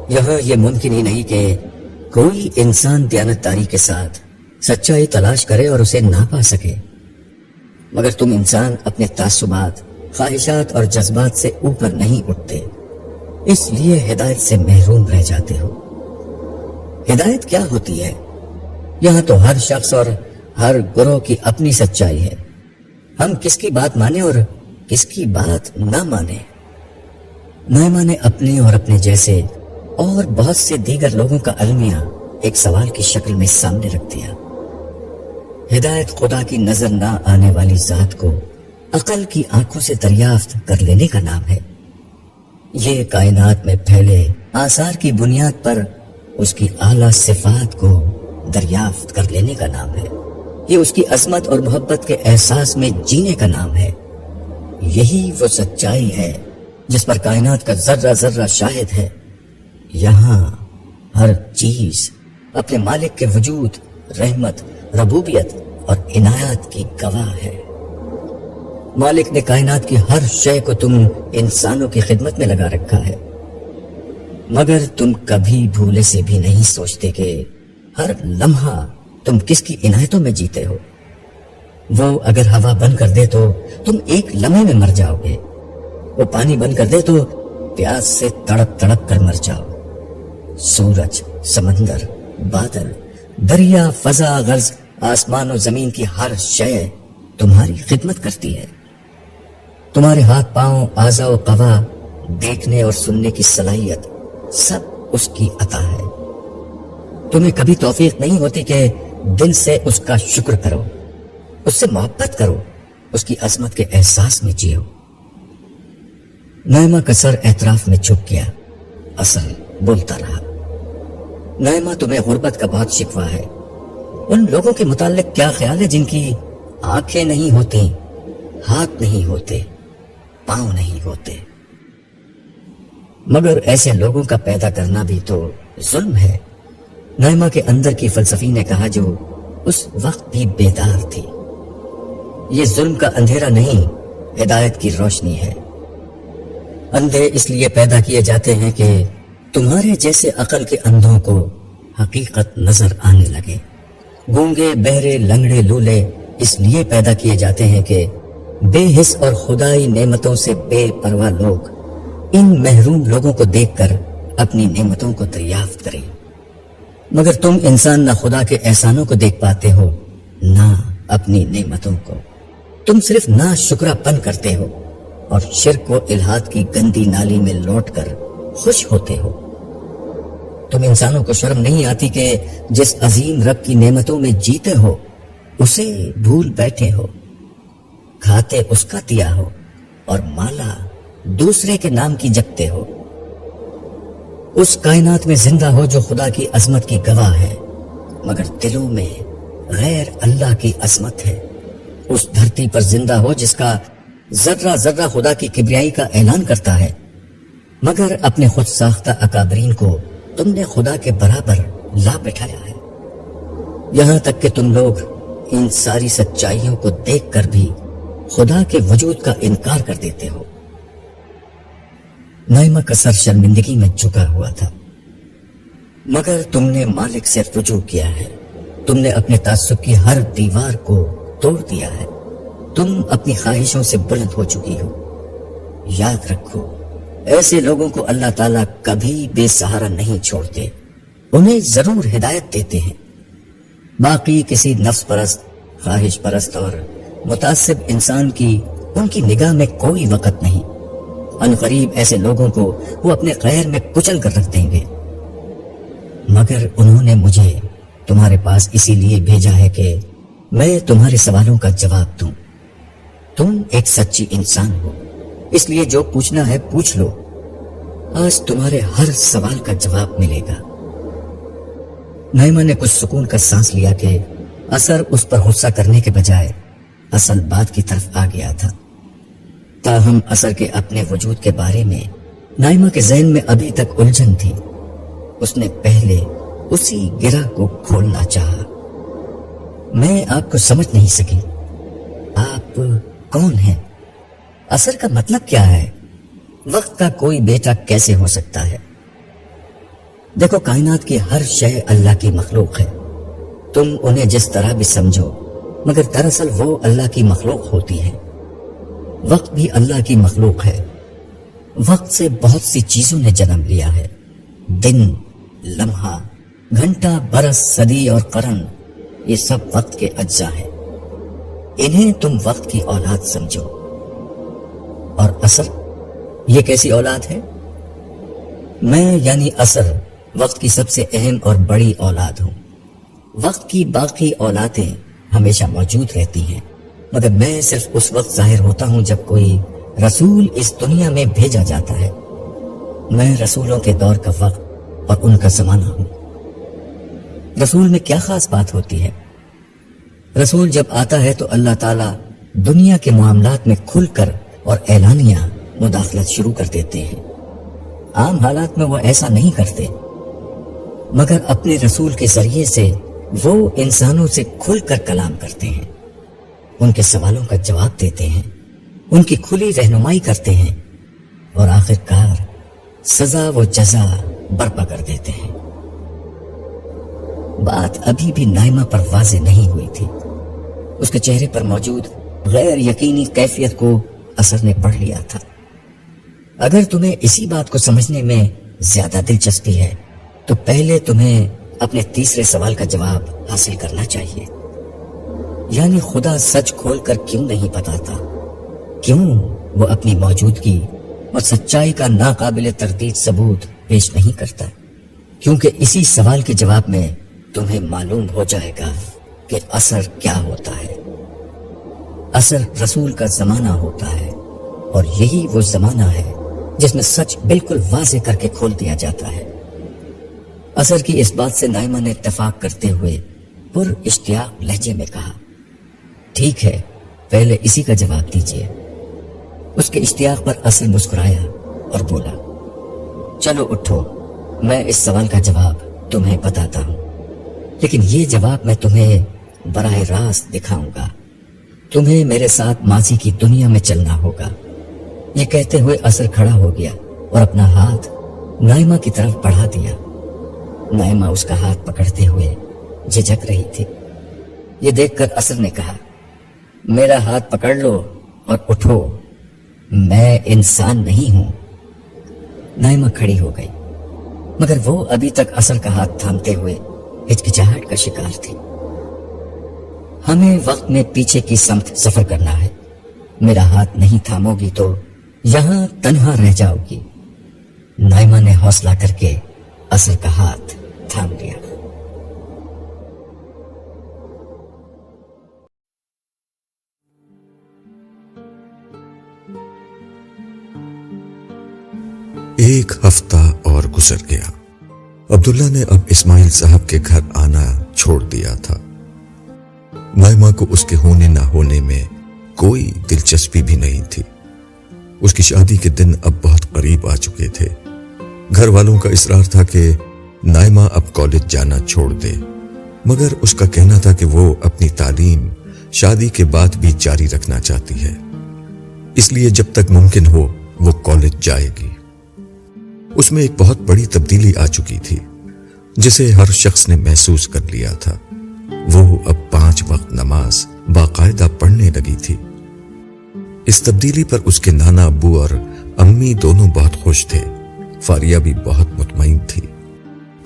یہاں یہ ممکن ہی نہیں کہ کوئی انسان دیانتداری کے ساتھ سچائی تلاش کرے اور اسے نہ پا سکے، مگر تم انسان اپنے تعصبات، خواہشات اور جذبات سے اوپر نہیں اٹھتے، اس لیے ہدایت سے محروم رہ جاتے ہو۔ ہدایت کیا ہوتی ہے؟ یہاں تو ہر شخص اور ہر گروہ کی اپنی سچائی ہے، ہم کس کی بات مانیں اور کس کی بات نہ مانیں۔ نائمہ نے اپنے اور اپنے جیسے اور بہت سے دیگر لوگوں کا المیہ ایک سوال کی شکل میں سامنے رکھ دیا۔ ہدایت خدا کی نظر نہ آنے والی ذات کو عقل کی آنکھوں سے دریافت کر لینے کا نام ہے۔ یہ کائنات میں پھیلے آثار کی بنیاد پر اس کی اعلیٰ صفات کو دریافت کر لینے کا نام ہے۔ یہ اس کی عظمت اور محبت کے احساس میں جینے کا نام ہے۔ یہی وہ سچائی ہے جس پر کائنات کا ذرہ ذرہ شاہد ہے۔ یہاں ہر چیز اپنے مالک کے وجود، رحمت، ربوبیت اور عنایات کی گواہ ہے۔ مالک نے کائنات کی ہر شے کو تم انسانوں کی خدمت میں لگا رکھا ہے، مگر تم کبھی بھولے سے بھی نہیں سوچتے کہ ہر لمحہ تم کس کی عنایتوں میں جیتے ہو۔ وہ اگر ہوا بند کر دے تو تم ایک لمحے میں مر جاؤ گے، وہ پانی بند کر دے تو پیاس سے تڑپ تڑپ کر مر جاؤ۔ سورج، سمندر، بادل، دریا، فضا، غرض آسمان و زمین کی ہر شے تمہاری خدمت کرتی ہے۔ تمہارے ہاتھ پاؤں، اعضاء و قوا، دیکھنے اور سننے کی صلاحیت سب اس کی عطا ہے۔ تمہیں کبھی توفیق نہیں ہوتی کہ دل سے اس کا شکر کرو، اس سے محبت کرو، اس کی عظمت کے احساس میں جیو۔ نائمہ کا سر اعتراف میں جھک گیا۔ اصل بولتا رہا، نائمہ تمہیں غربت کا بہت شکوہ ہے۔ ان لوگوں کے متعلق کیا خیال ہے جن کی آنکھیں نہیں ہوتی، ہاتھ نہیں ہوتے، پاؤں نہیں ہوتے؟ مگر ایسے لوگوں کا پیدا کرنا بھی تو ظلم ہے، نائمہ کے اندر کی فلسفی نے کہا جو اس وقت بھی بیدار تھی۔ یہ ظلم کا اندھیرا نہیں، ہدایت کی روشنی ہے۔ اندھے اس لیے پیدا کیے جاتے ہیں کہ تمہارے جیسے عقل کے اندھوں کو حقیقت نظر آنے لگے۔ گونگے، بہرے، لنگڑے، لولے اس لیے پیدا کیے جاتے ہیں کہ بے حس اور خدائی نعمتوں سے بے پرواہ لوگ ان محروم لوگوں کو دیکھ کر اپنی نعمتوں کو دریافت کریں۔ مگر تم انسان نہ خدا کے احسانوں کو دیکھ پاتے ہو نہ اپنی نعمتوں کو، تم صرف نا شکرہ پن کرتے ہو اور شرک و الحاد کی گندی نالی میں لوٹ کر خوش ہوتے ہو۔ تم انسانوں کو شرم نہیں آتی کہ جس عظیم رب کی نعمتوں میں جیتے ہو اسے بھول بیٹھے ہو، کھاتے اس کا دیا ہو اور مالا دوسرے کے نام کی جپتے ہو۔ اس کائنات میں زندہ ہو جو خدا کی عظمت کی گواہ ہے، مگر دلوں میں غیر اللہ کی عظمت ہے۔ اس دھرتی پر زندہ ہو جس کا ذرہ ذرہ خدا کی کبریائی کا اعلان کرتا ہے، مگر اپنے خود ساختہ اکابرین کو تم نے خدا کے برابر لا بٹھایا ہے، یہاں تک کہ تم لوگ ان ساری سچائیوں کو دیکھ کر بھی خدا کے وجود کا انکار کر دیتے ہو۔ نائمہ کا سر شرمندگی میں جھکا ہوا تھا، مگر تم نے مالک سے رجوع کیا ہے، تم نے اپنے تعصب کی ہر دیوار کو توڑ دیا ہے، تم اپنی خواہشوں سے بلند ہو چکی ہو۔ یاد رکھو، ایسے لوگوں کو اللہ تعالیٰ کبھی بے سہارا نہیں چھوڑتے، انہیں ضرور ہدایت دیتے ہیں۔ باقی کسی نفس پرست، خواہش پرست اور متعصب انسان کی ان کی نگاہ میں کوئی وقت نہیں۔ عنقریب ایسے لوگوں کو وہ اپنے غیر میں کچل کر رکھ دیں گے، مگر انہوں نے مجھے تمہارے پاس اسی لیے بھیجا ہے کہ میں تمہارے سوالوں کا جواب دوں۔ تم ایک سچی انسان ہو، اس لیے جو پوچھنا ہے پوچھ لو، آج تمہارے ہر سوال کا جواب ملے گا۔ نائمہ نے کچھ سکون کا سانس لیا کہ اثر اس پر غصہ کرنے کے بجائے اصل بات کی طرف آ گیا تھا۔ تاہم اثر کے اپنے وجود کے بارے میں نائمہ کے ذہن میں ابھی تک الجھن تھی۔ اس نے پہلے اسی گرہ کو کھولنا چاہا۔ میں آپ کو سمجھ نہیں سکی، آپ کون ہیں؟ اثر کا مطلب کیا ہے؟ وقت کا کوئی بیٹا کیسے ہو سکتا ہے؟ دیکھو، کائنات کی ہر شے اللہ کی مخلوق ہے، تم انہیں جس طرح بھی سمجھو، مگر دراصل وہ اللہ کی مخلوق ہوتی ہے۔ وقت بھی اللہ کی مخلوق ہے۔ وقت سے بہت سی چیزوں نے جنم لیا ہے، دن، لمحہ، گھنٹہ، برس، صدی اور قرن، یہ سب وقت کے اجزاء ہیں۔ انہیں تم وقت کی اولاد سمجھو۔ اور اثر، یہ کیسی اولاد ہے؟ میں یعنی اثر وقت کی سب سے اہم اور بڑی اولاد ہوں۔ وقت کی باقی اولادیں ہمیشہ موجود رہتی ہیں، مگر میں صرف اس وقت ظاہر ہوتا ہوں جب کوئی رسول اس دنیا میں بھیجا جاتا ہے۔ میں رسولوں کے دور کا وقت اور ان کا زمانہ ہوں۔ رسول میں کیا خاص بات ہوتی ہے؟ رسول جب آتا ہے تو اللہ تعالیٰ دنیا کے معاملات میں کھل کر اور اعلانیہ مداخلت شروع کر دیتے ہیں۔ عام حالات میں وہ ایسا نہیں کرتے، مگر اپنے رسول کے ذریعے سے وہ انسانوں سے کھل کر کلام کرتے ہیں، ان کے سوالوں کا جواب دیتے ہیں، ان کی کھلی رہنمائی کرتے ہیں اور آخر کار سزا و جزا برپا کر دیتے ہیں۔ بات ابھی بھی نائمہ پر واضح نہیں ہوئی تھی۔ اس کے چہرے پر موجود غیر یقینی کیفیت کو اثر نے پڑھ لیا تھا۔ اگر تمہیں اسی بات کو سمجھنے میں زیادہ دلچسپی ہے تو پہلے تمہیں اپنے تیسرے سوال کا جواب حاصل کرنا چاہیے، یعنی خدا سچ کھول کر کیوں نہیں بتاتا؟ کیوں وہ اپنی موجودگی اور سچائی کا ناقابل تردید ثبوت پیش نہیں کرتا؟ کیونکہ اسی سوال کے جواب میں تمہیں معلوم ہو جائے گا کہ اثر کیا ہوتا ہے۔ اثر رسول کا زمانہ ہوتا ہے، اور یہی وہ زمانہ ہے جس میں سچ بالکل واضح کر کے کھول دیا جاتا ہے۔ اثر کی اس بات سے نائمہ نے اتفاق کرتے ہوئے پر اشتیاق لہجے میں کہا، ٹھیک ہے، پہلے اسی کا جواب دیجیے۔ اس کے اشتیاق پر اثر مسکرایا اور بولا، چلو اٹھو، میں اس سوال کا جواب تمہیں بتاتا ہوں، لیکن یہ جواب میں تمہیں براہ راست دکھاؤں گا۔ تمہیں میرے ساتھ ماضی کی دنیا میں چلنا ہوگا۔ یہ کہتے ہوئے اثر کھڑا ہو گیا اور اپنا ہاتھ نائمہ کی طرف بڑھا دیا۔ نائمہ اس کا ہاتھ پکڑتے ہوئے جھجک رہی تھی۔ یہ دیکھ کر اصل نے کہا، میرا ہاتھ پکڑ لو اور اٹھو، میں انسان نہیں ہوں۔ نائمہ کھڑی ہو گئی، مگر وہ ابھی تک اصل کا ہاتھ تھامتے ہوئے ہچکچاہٹ کا شکار تھی۔ ہمیں وقت میں پیچھے کی سمت سفر کرنا ہے، میرا ہاتھ نہیں تھامو گی تو یہاں تنہا رہ جاؤ گی۔ نائمہ نے حوصلہ کر کے اصل کا ہاتھ تھام لیا۔ ایک ہفتہ اور گزر گیا۔ عبداللہ نے اب اسماعیل صاحب کے گھر آنا چھوڑ دیا تھا۔ نائمہ کو اس کے ہونے نہ ہونے میں کوئی دلچسپی بھی نہیں تھی۔ اس کی شادی کے دن اب بہت قریب آ چکے تھے۔ گھر والوں کا اصرار تھا کہ نائمہ اب کالج جانا چھوڑ دے، مگر اس کا کہنا تھا کہ وہ اپنی تعلیم شادی کے بعد بھی جاری رکھنا چاہتی ہے، اس لیے جب تک ممکن ہو وہ کالج جائے گی۔ اس میں ایک بہت بڑی تبدیلی آ چکی تھی جسے ہر شخص نے محسوس کر لیا تھا۔ وہ اب 5 وقت نماز باقاعدہ پڑھنے لگی تھی۔ اس تبدیلی پر اس کے نانا ابو اور امی دونوں بہت خوش تھے۔ فاریہ بھی بہت مطمئن تھی،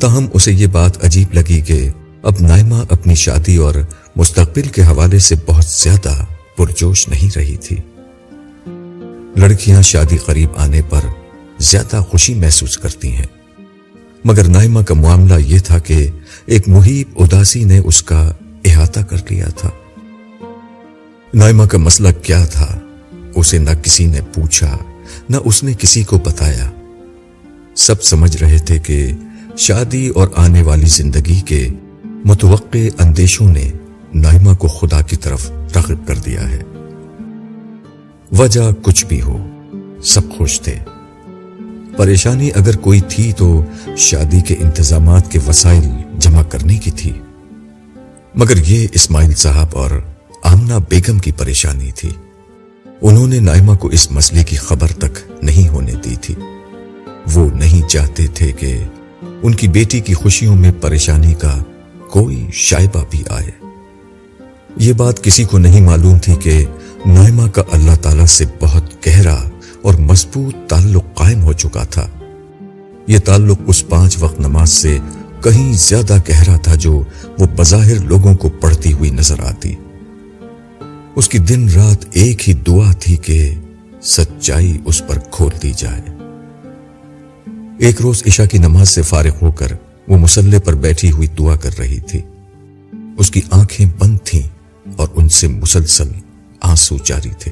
تاہم اسے یہ بات عجیب لگی کہ اب نائمہ اپنی شادی اور مستقبل کے حوالے سے بہت زیادہ پرجوش نہیں رہی تھی۔ لڑکیاں شادی قریب آنے پر زیادہ خوشی محسوس کرتی ہیں، مگر نائمہ کا معاملہ یہ تھا کہ ایک محیب اداسی نے اس کا احاطہ کر لیا تھا۔ نائمہ کا مسئلہ کیا تھا اسے نہ کسی نے پوچھا، نہ اس نے کسی کو بتایا۔ سب سمجھ رہے تھے کہ شادی اور آنے والی زندگی کے متوقع اندیشوں نے نائمہ کو خدا کی طرف راغب کر دیا ہے۔ وجہ کچھ بھی ہو، سب خوش تھے۔ پریشانی اگر کوئی تھی تو شادی کے انتظامات کے وسائل جمع کرنے کی تھی، مگر یہ اسماعیل صاحب اور آمنہ بیگم کی پریشانی تھی۔ انہوں نے نائمہ کو اس مسئلے کی خبر تک نہیں ہونے دی تھی۔ وہ نہیں چاہتے تھے کہ ان کی بیٹی کی خوشیوں میں پریشانی کا کوئی شائبہ بھی آئے۔ یہ بات کسی کو نہیں معلوم تھی کہ نائمہ کا اللہ تعالیٰ سے بہت گہرا اور مضبوط تعلق قائم ہو چکا تھا۔ یہ تعلق اس 5 وقت نماز سے کہیں زیادہ گہرا تھا جو وہ بظاہر لوگوں کو پڑھتی ہوئی نظر آتی۔ اس کی دن رات ایک ہی دعا تھی کہ سچائی اس پر کھول دی جائے۔ ایک روز عشاء کی نماز سے فارغ ہو کر وہ مصلی پر بیٹھی ہوئی دعا کر رہی تھی۔ اس کی آنکھیں بند تھیں اور ان سے مسلسل آنسو جاری تھے۔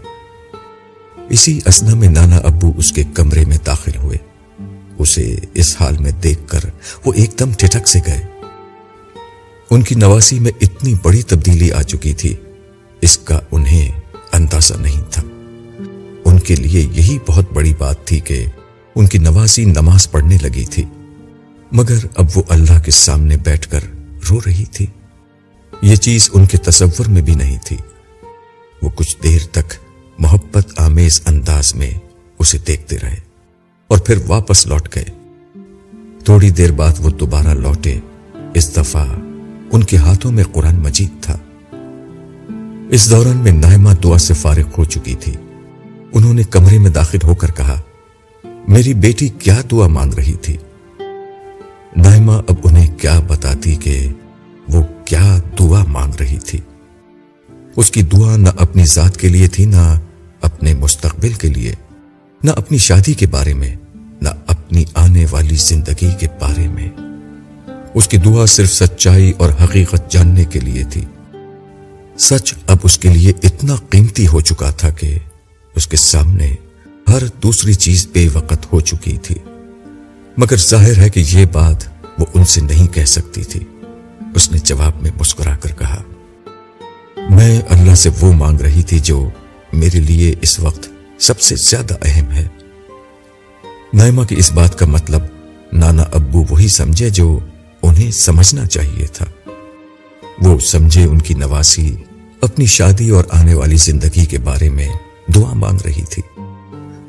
اسی اثنا میں نانا ابو اس کے کمرے میں داخل ہوئے۔ اسے اس حال میں دیکھ کر وہ ایک دم ٹھٹک سے گئے۔ ان کی نواسی میں اتنی بڑی تبدیلی آ چکی تھی، اس کا انہیں اندازہ نہیں تھا۔ ان کے لیے یہی بہت بڑی بات تھی کہ ان کی نواسی نماز پڑھنے لگی تھی، مگر اب وہ اللہ کے سامنے بیٹھ کر رو رہی تھی۔ یہ چیز ان کے تصور میں بھی نہیں تھی۔ وہ کچھ دیر تک محبت آمیز انداز میں اسے دیکھتے رہے اور پھر واپس لوٹ گئے۔ تھوڑی دیر بعد وہ دوبارہ لوٹے۔ اس دفعہ ان کے ہاتھوں میں قرآن مجید تھا۔ اس دوران میں نائمہ دعا سے فارغ ہو چکی تھی۔ انہوں نے کمرے میں داخل ہو کر کہا، میری بیٹی کیا دعا مانگ رہی تھی؟ نائمہ اب انہیں کیا بتاتی کہ وہ کیا دعا مانگ رہی تھی۔ اس کی دعا نہ اپنی ذات کے لیے تھی، نہ اپنے مستقبل کے لیے، نہ اپنی شادی کے بارے میں، نہ اپنی آنے والی زندگی کے بارے میں۔ اس کی دعا صرف سچائی اور حقیقت جاننے کے لیے تھی۔ سچ اب اس کے لیے اتنا قیمتی ہو چکا تھا کہ اس کے سامنے ہر دوسری چیز بے وقت ہو چکی تھی، مگر ظاہر ہے کہ یہ بات وہ ان سے نہیں کہہ سکتی تھی۔ اس نے جواب میں مسکرا کر کہا، میں اللہ سے وہ مانگ رہی تھی جو میرے لیے اس وقت سب سے زیادہ اہم ہے۔ نائمہ کی اس بات کا مطلب نانا ابو وہی سمجھے جو انہیں سمجھنا چاہیے تھا۔ وہ سمجھے ان کی نواسی اپنی شادی اور آنے والی زندگی کے بارے میں دعا مانگ رہی تھی،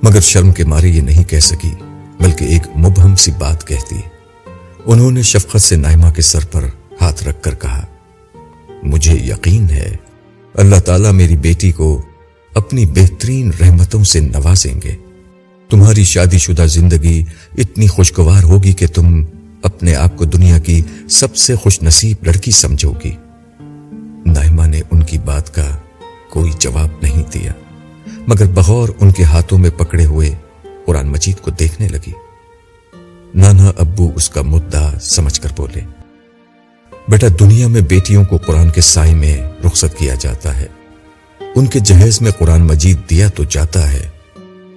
مگر شرم کے مارے یہ نہیں کہہ سکی بلکہ ایک مبہم سی بات کہتی۔ انہوں نے شفقت سے نائمہ کے سر پر ہاتھ رکھ کر کہا، مجھے یقین ہے اللہ تعالیٰ میری بیٹی کو اپنی بہترین رحمتوں سے نوازیں گے۔ تمہاری شادی شدہ زندگی اتنی خوشگوار ہوگی کہ تم اپنے آپ کو دنیا کی سب سے خوش نصیب لڑکی سمجھو گی۔ نائمہ نے ان کی بات کا کوئی جواب نہیں دیا، مگر بغور ان کے ہاتھوں میں پکڑے ہوئے قرآن مجید کو دیکھنے لگی۔ نانا ابو اس کا مدعا سمجھ کر بولے، بیٹا دنیا میں بیٹیوں کو قرآن کے سائے میں رخصت کیا جاتا ہے، ان کے جہیز میں قرآن مجید دیا تو جاتا ہے،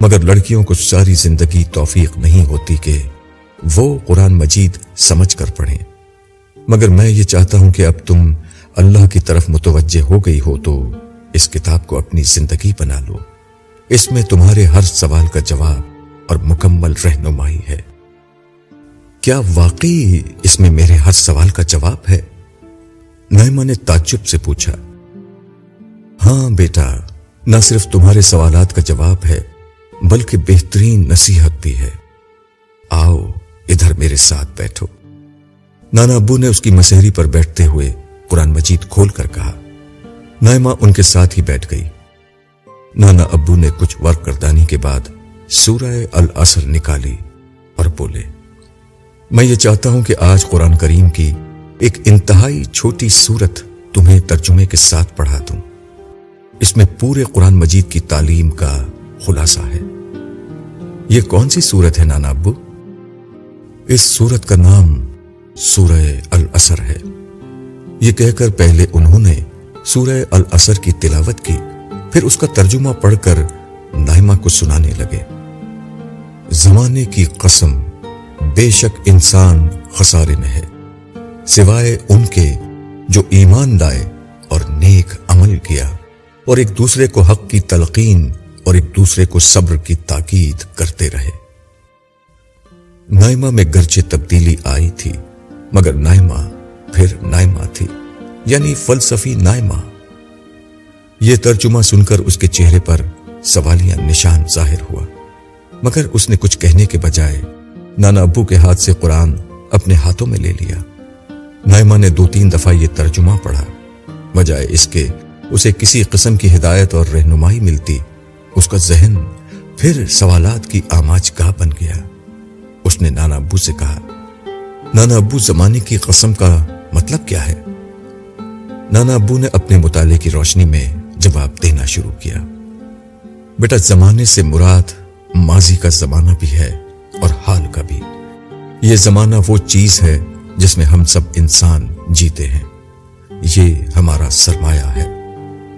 مگر لڑکیوں کو ساری زندگی توفیق نہیں ہوتی کہ وہ قرآن مجید سمجھ کر پڑھیں۔ مگر میں یہ چاہتا ہوں کہ اب تم اللہ کی طرف متوجہ ہو گئی ہو تو اس کتاب کو اپنی زندگی بنا لو۔ اس میں تمہارے ہر سوال کا جواب اور مکمل رہنمائی ہے۔ کیا واقعی اس میں میرے ہر سوال کا جواب ہے؟ نائمہ نے تعجب سے پوچھا۔ ہاں بیٹا، نہ صرف تمہارے سوالات کا جواب ہے بلکہ بہترین نصیحت بھی ہے۔ آؤ ادھر میرے ساتھ بیٹھو۔ نانا ابو نے اس کی مسہری پر بیٹھتے ہوئے قرآن مجید کھول کر کہا۔ نائمہ ان کے ساتھ ہی بیٹھ گئی۔ نانا ابو نے کچھ ورق گردانی کے بعد سورہ العصر نکالی اور بولے، میں یہ چاہتا ہوں کہ آج قرآن کریم کی ایک انتہائی چھوٹی سورت تمہیں ترجمے کے ساتھ پڑھا دوں۔ اس میں پورے قرآن مجید کی تعلیم کا خلاصہ ہے۔ یہ کون سی سورت ہے نانا ابو؟ اس سورت کا نام سورہ العصر ہے۔ یہ کہہ کر پہلے انہوں نے سورہ العصر کی تلاوت کی، پھر اس کا ترجمہ پڑھ کر نائمہ کو سنانے لگے۔ زمانے کی قسم، بے شک انسان خسارے میں ہے، سوائے ان کے جو ایمان لائے اور نیک عمل کیا اور ایک دوسرے کو حق کی تلقین اور ایک دوسرے کو صبر کی تاکید کرتے رہے۔ نائمہ میں گرچہ تبدیلی آئی تھی مگر نائمہ پھر نائمہ تھی، یعنی فلسفی نائمہ۔ یہ ترجمہ سن کر اس کے چہرے پر سوالیہ نشان ظاہر ہوا، مگر اس نے کچھ کہنے کے بجائے نانا ابو کے ہاتھ سے قرآن اپنے ہاتھوں میں لے لیا۔ نائمہ نے 2-3 دفعہ یہ ترجمہ پڑھا، بجائے اس کے اسے کسی قسم کی ہدایت اور رہنمائی ملتی، اس کا ذہن پھر سوالات کی آماج گاہ بن گیا۔ اس نے نانا ابو سے کہا، نانا ابو زمانے کی قسم کا مطلب کیا ہے؟ نانا ابو نے اپنے مطالعے کی روشنی میں جواب دینا شروع کیا، بیٹا زمانے سے مراد ماضی کا زمانہ بھی ہے اور حال کا بھی۔ یہ زمانہ وہ چیز ہے جس میں ہم سب انسان جیتے ہیں، یہ ہمارا سرمایہ ہے۔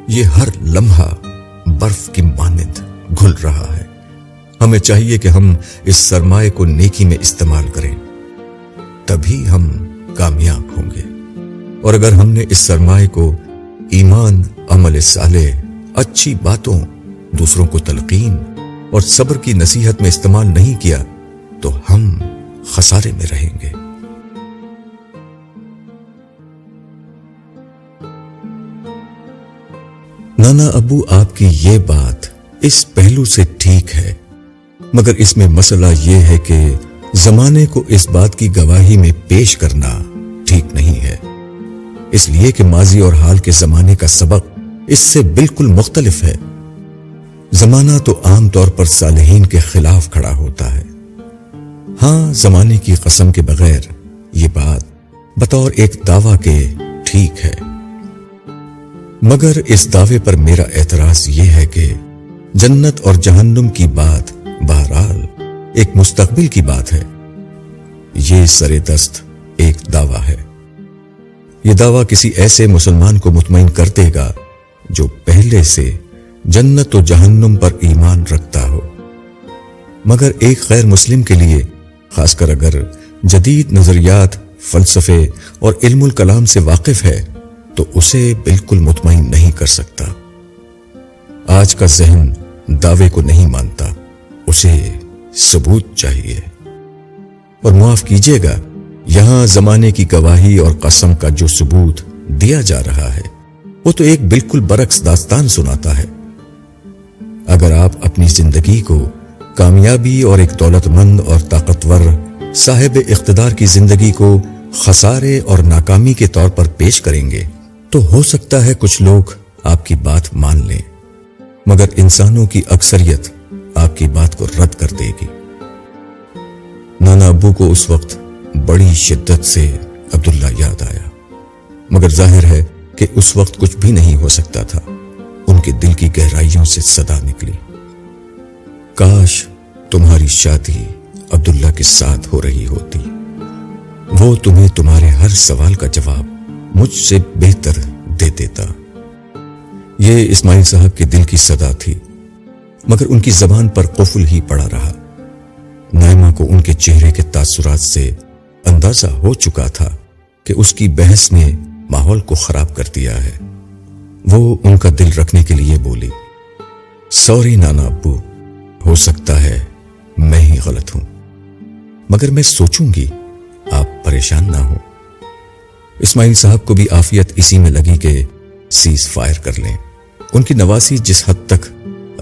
یہ ہر لمحہ برف کی مانند گھل رہا ہے۔ ہمیں چاہیے کہ ہم اس سرمایہ کو نیکی میں استعمال کریں، تبھی ہم کامیاب ہوں گے۔ اور اگر ہم نے اس سرمایہ کو ایمان، عمل صالح، اچھی باتوں، دوسروں کو تلقین اور صبر کی نصیحت میں استعمال نہیں کیا تو ہم خسارے میں رہیں گے۔ نانا ابو آپ کی یہ بات اس پہلو سے ٹھیک ہے، مگر اس میں مسئلہ یہ ہے کہ زمانے کو اس بات کی گواہی میں پیش کرنا ٹھیک نہیں ہے، اس لیے کہ ماضی اور حال کے زمانے کا سبق اس سے بالکل مختلف ہے۔ زمانہ تو عام طور پر صالحین کے خلاف کھڑا ہوتا ہے۔ ہاں، زمانے کی قسم کے بغیر یہ بات بطور ایک دعویٰ کے ٹھیک ہے، مگر اس دعوے پر میرا اعتراض یہ ہے کہ جنت اور جہنم کی بات بہرحال ایک مستقبل کی بات ہے، یہ سر دست ایک دعویٰ ہے۔ یہ دعویٰ کسی ایسے مسلمان کو مطمئن کر دے گا جو پہلے سے جنت و جہنم پر ایمان رکھتا ہو، مگر ایک غیر مسلم کے لیے، خاص کر اگر جدید نظریات، فلسفے اور علم الکلام سے واقف ہے، تو اسے بالکل مطمئن نہیں کر سکتا۔ آج کا ذہن دعوے کو نہیں مانتا، اسے ثبوت چاہیے۔ اور معاف کیجیے گا، یہاں زمانے کی گواہی اور قسم کا جو ثبوت دیا جا رہا ہے وہ تو ایک بالکل برعکس داستان سناتا ہے۔ اگر آپ اپنی زندگی کو کامیابی اور ایک دولت مند اور طاقتور صاحب اقتدار کی زندگی کو خسارے اور ناکامی کے طور پر پیش کریں گے تو ہو سکتا ہے کچھ لوگ آپ کی بات مان لیں، مگر انسانوں کی اکثریت آپ کی بات کو رد کر دے گی۔ نانا ابو کو اس وقت بڑی شدت سے عبداللہ یاد آیا، مگر ظاہر ہے کہ اس وقت کچھ بھی نہیں ہو سکتا تھا۔ ان کے دل کی گہرائیوں سے صدا نکلی، کاش تمہاری شادی عبداللہ کے ساتھ ہو رہی ہوتی، وہ تمہیں تمہارے ہر سوال کا جواب مجھ سے بہتر دے دیتا۔ یہ اسماعیل صاحب کے دل کی صدا تھی، مگر ان کی زبان پر قفل ہی پڑا رہا۔ نائمہ کو ان کے چہرے کے تاثرات سے اندازہ ہو چکا تھا کہ اس کی بحث نے ماحول کو خراب کر دیا ہے۔ وہ ان کا دل رکھنے کے لیے بولی، سوری نانا ابو، ہو سکتا ہے میں ہی غلط ہوں، مگر میں سوچوں گی، آپ پریشان نہ ہوں۔ اسماعیل صاحب کو بھی عافیت اسی میں لگی کہ سیز فائر کر لیں، ان کی نواسی جس حد تک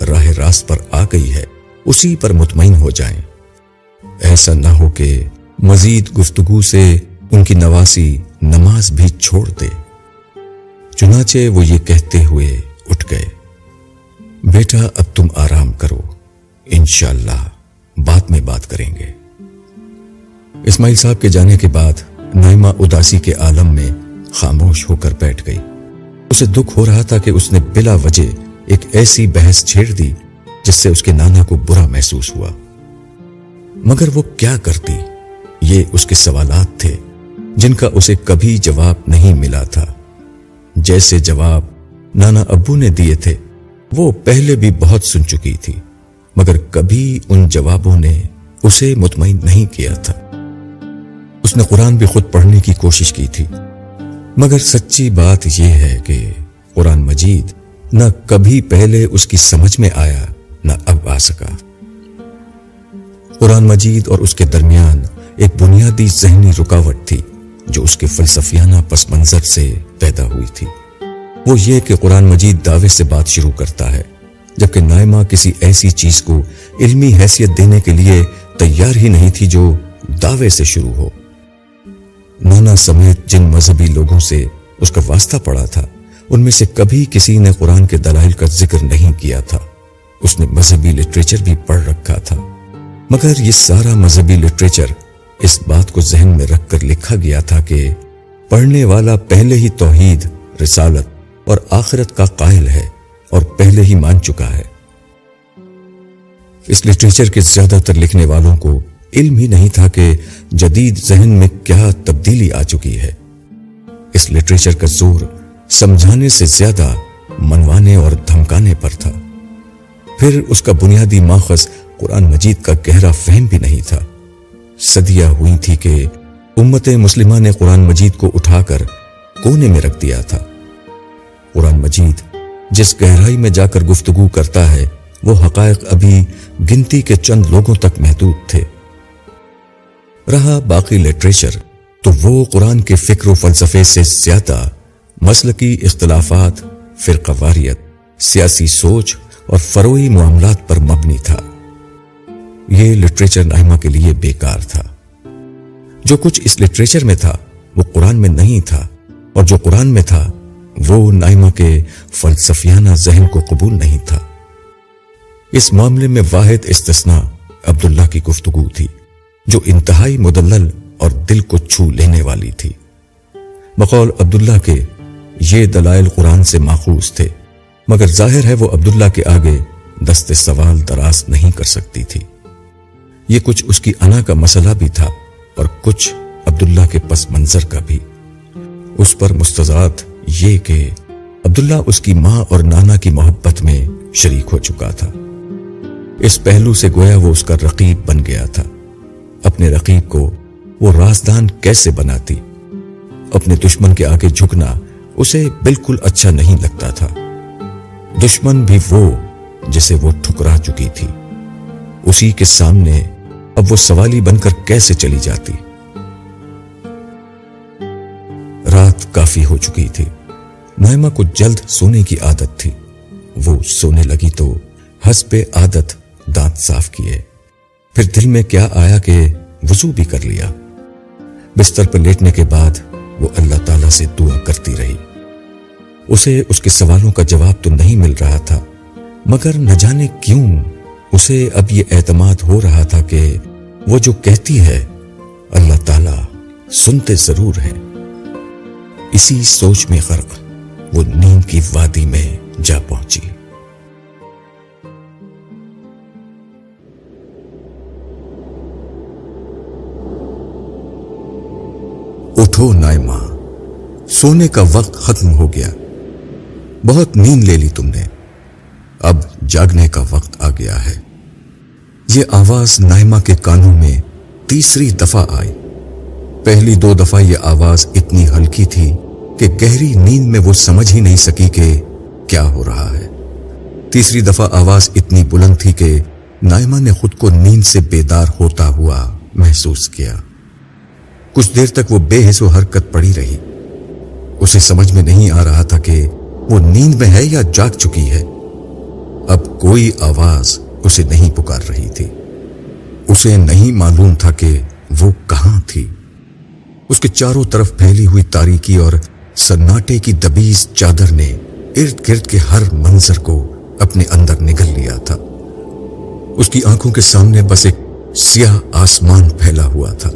راہ راست پر آ گئی ہے اسی پر مطمئن ہو جائیں، ایسا نہ ہو کہ مزید گفتگو سے ان کی نواسی نماز بھی چھوڑ دے۔ چنانچہ وہ یہ کہتے ہوئے اٹھ گئے، بیٹا اب تم آرام کرو، انشاءاللہ بعد میں بات کریں گے۔ اسماعیل صاحب کے جانے کے بعد نائمہ اداسی کے عالم میں خاموش ہو کر بیٹھ گئی۔ اسے دکھ ہو رہا تھا کہ اس نے بلا وجہ ایک ایسی بحث چھیڑ دی جس سے اس کے نانا کو برا محسوس ہوا، مگر وہ کیا کرتی؟ یہ اس کے سوالات تھے جن کا اسے کبھی جواب نہیں ملا تھا۔ جیسے جواب نانا ابو نے دیے تھے وہ پہلے بھی بہت سن چکی تھی، مگر کبھی ان جوابوں نے اسے مطمئن نہیں کیا تھا۔ اس نے قرآن بھی خود پڑھنے کی کوشش کی تھی، مگر سچی بات یہ ہے کہ قرآن مجید نہ کبھی پہلے اس کی سمجھ میں آیا نہ اب آ سکا۔ قرآن مجید اور اس کے درمیان ایک بنیادی ذہنی رکاوٹ تھی جو اس کے فلسفیانہ پس منظر سے پیدا ہوئی تھی۔ وہ یہ کہ قرآن مجید دعوے سے بات شروع کرتا ہے، جبکہ نائمہ کسی ایسی چیز کو علمی حیثیت دینے کے لیے تیار ہی نہیں تھی جو دعوے سے شروع ہو۔ نانا سمیت جن مذہبی لوگوں سے اس کا واسطہ پڑا تھا ان میں سے کبھی کسی نے قرآن کے دلائل کا ذکر نہیں کیا تھا۔ اس نے مذہبی لٹریچر بھی پڑھ رکھا تھا، مگر یہ سارا مذہبی لٹریچر اس بات کو ذہن میں رکھ کر لکھا گیا تھا کہ پڑھنے والا پہلے ہی توحید، رسالت اور آخرت کا قائل ہے اور پہلے ہی مان چکا ہے۔ اس لٹریچر کے زیادہ تر لکھنے والوں کو علم ہی نہیں تھا کہ جدید ذہن میں کیا تبدیلی آ چکی ہے۔ اس لٹریچر کا زور سمجھانے سے زیادہ منوانے اور دھمکانے پر تھا۔ پھر اس کا بنیادی ماخذ قرآن مجید کا گہرا فہم بھی نہیں تھا۔ صدیاں ہوئی تھی کہ امت مسلمہ نے قرآن مجید کو اٹھا کر کونے میں رکھ دیا تھا۔ قرآن مجید جس گہرائی میں جا کر گفتگو کرتا ہے وہ حقائق ابھی گنتی کے چند لوگوں تک محدود تھے۔ رہا باقی لٹریچر تو وہ قرآن کے فکر و فلسفے سے زیادہ مسلکی اختلافات، فرقہ واریت، سیاسی سوچ اور فروعی معاملات پر مبنی تھا۔ یہ لٹریچر نائمہ کے لیے بیکار تھا۔ جو کچھ اس لٹریچر میں تھا وہ قرآن میں نہیں تھا، اور جو قرآن میں تھا وہ نائمہ کے فلسفیانہ ذہن کو قبول نہیں تھا۔ اس معاملے میں واحد استثناء عبداللہ کی گفتگو تھی جو انتہائی مدلل اور دل کو چھو لینے والی تھی۔ بقول عبداللہ کے یہ دلائل قرآن سے ماخوذ تھے، مگر ظاہر ہے وہ عبداللہ کے آگے دست سوال دراز نہیں کر سکتی تھی۔ یہ کچھ اس کی انا کا مسئلہ بھی تھا اور کچھ عبداللہ کے پس منظر کا بھی۔ اس پر مستضاد یہ کہ عبداللہ اس کی ماں اور نانا کی محبت میں شریک ہو چکا تھا۔ اس پہلو سے گویا وہ اس کا رقیب بن گیا تھا۔ اپنے رقیب کو وہ رازدان کیسے بناتی؟ اپنے دشمن کے آگے جھکنا اسے بالکل اچھا نہیں لگتا تھا۔ دشمن بھی وہ جسے وہ ٹھکرا چکی تھی، اسی کے سامنے اب وہ سوالی بن کر کیسے چلی جاتی؟ رات کافی ہو چکی تھی۔ نائمہ کو جلد سونے کی عادت تھی۔ وہ سونے لگی تو حسب عادت دانت صاف کیے، پھر دل میں کیا آیا کہ وضو بھی کر لیا۔ بستر پر لیٹنے کے بعد وہ اللہ تعالیٰ سے دعا کرتی رہی۔ اسے اس کے سوالوں کا جواب تو نہیں مل رہا تھا، مگر نہ جانے کیوں اسے اب یہ اعتماد ہو رہا تھا کہ وہ جو کہتی ہے اللہ تعالیٰ سنتے ضرور ہیں۔ اسی سوچ میں غرق وہ نیند کی وادی میں جا پہنچی۔ اٹھو نائمہ، سونے کا وقت ختم ہو گیا، بہت نیند لے لی تم نے، اب جاگنے کا وقت آ گیا ہے۔ یہ آواز نائمہ کے کانوں میں تیسری دفعہ آئی۔ پہلی 2 دفعہ یہ آواز اتنی ہلکی تھی کہ گہری نیند میں وہ سمجھ ہی نہیں سکی کہ کیا ہو رہا ہے۔ تیسری دفعہ آواز اتنی بلند تھی کہ نائمہ نے خود کو نیند سے بیدار ہوتا ہوا محسوس کیا۔ کچھ دیر تک وہ بے حس و حرکت پڑی رہی۔ اسے سمجھ میں نہیں آ رہا تھا کہ وہ نیند میں ہے یا جاگ چکی ہے۔ اب کوئی آواز اسے نہیں پکار رہی تھی۔ اسے نہیں معلوم تھا کہ وہ کہاں تھی۔ اس کے چاروں طرف پھیلی ہوئی تاریکی اور سناٹے کی دبیز چادر نے ارد گرد کے ہر منظر کو اپنے اندر نگل لیا تھا۔ اس کی آنکھوں کے سامنے بس ایک سیاہ آسمان پھیلا ہوا تھا۔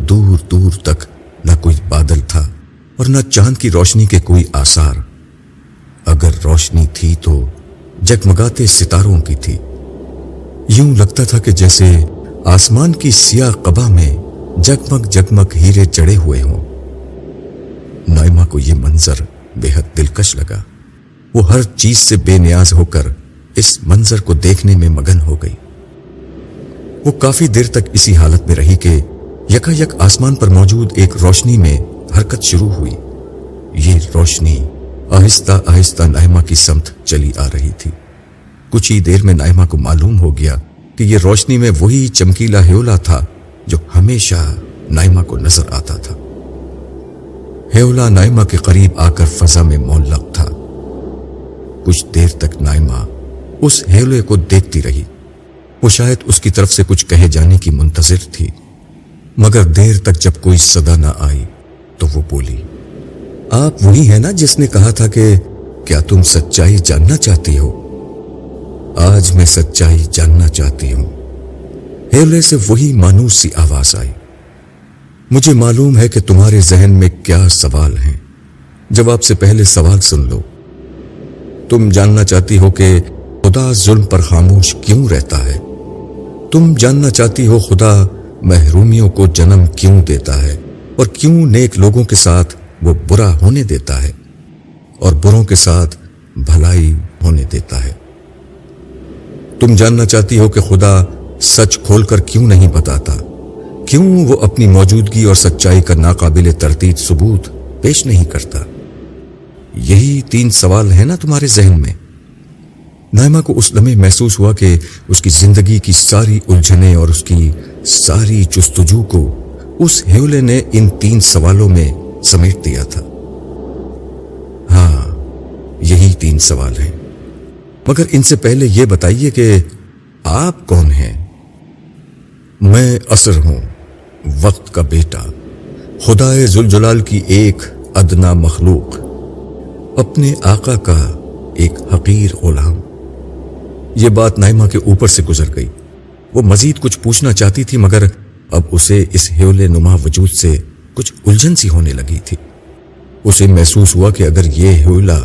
دور دور تک نہ کوئی بادل تھا اور نہ چاند کی روشنی کے کوئی آثار۔ اگر روشنی تھی تو جگمگاتے ستاروں کی تھی۔ یوں لگتا تھا کہ جیسے آسمان کی سیاہ قبا میں جگمگ جگمگ ہیرے جڑے ہوئے ہوں۔ نائمہ کو یہ منظر بے حد دلکش لگا۔ وہ ہر چیز سے بے نیاز ہو کر اس منظر کو دیکھنے میں مگن ہو گئی۔ وہ کافی دیر تک اسی حالت میں رہی کہ یکا یک آسمان پر موجود ایک روشنی میں حرکت شروع ہوئی۔ یہ روشنی آہستہ آہستہ نائمہ کی سمت چلی آ رہی تھی۔ کچھ ہی دیر میں نائمہ کو معلوم ہو گیا کہ یہ روشنی میں وہی چمکیلا ہیولا تھا جو ہمیشہ نائمہ کو نظر آتا تھا۔ ہیولا نائمہ کے قریب آ کر فضا میں معلق تھا۔ کچھ دیر تک نائمہ اس ہیولے کو دیکھتی رہی۔ وہ شاید اس کی طرف سے کچھ کہے جانے کی منتظر تھی، مگر دیر تک جب کوئی صدا نہ آئی تو وہ بولی، آپ وہی ہیں نا جس نے کہا تھا کہ کیا تم سچائی جاننا چاہتی ہو؟ آج میں سچائی جاننا چاہتی ہوں۔ ہیولے سے وہی مانوس سی آواز آئی۔ مجھے معلوم ہے کہ تمہارے ذہن میں کیا سوال ہیں، جواب سے پہلے سوال سن لو۔ تم جاننا چاہتی ہو کہ خدا ظلم پر خاموش کیوں رہتا ہے؟ تم جاننا چاہتی ہو خدا محرومیوں کو جنم کیوں دیتا ہے اور کیوں نیک لوگوں کے ساتھ وہ برا ہونے دیتا ہے اور بروں کے ساتھ بھلائی ہونے دیتا ہے؟ تم جاننا چاہتی ہو کہ خدا سچ کھول کر کیوں نہیں بتاتا؟ کیوں وہ اپنی موجودگی اور سچائی کا ناقابل تردید ثبوت پیش نہیں کرتا؟ یہی 3 سوال ہیں نا تمہارے ذہن میں؟ نائمہ کو اس لمحے محسوس ہوا کہ اس کی زندگی کی ساری الجھنیں اور اس کی ساری جستجو کو اس ہیولے نے ان 3 سوالوں میں سمیٹ دیا تھا۔ ہاں، یہی 3 سوال ہیں، مگر ان سے پہلے یہ بتائیے کہ آپ کون ہیں؟ میں عصر ہوں، وقت کا بیٹا، خدائے ذوالجلال کی ایک ادنا مخلوق، اپنے آقا کا ایک حقیر غلام۔ یہ بات نائمہ کے اوپر سے گزر گئی۔ وہ مزید کچھ پوچھنا چاہتی تھی، مگر اب اسے اس ہیولے نما وجود سے کچھ الجھن سی ہونے لگی تھی۔ اسے محسوس ہوا کہ اگر یہ ہیولا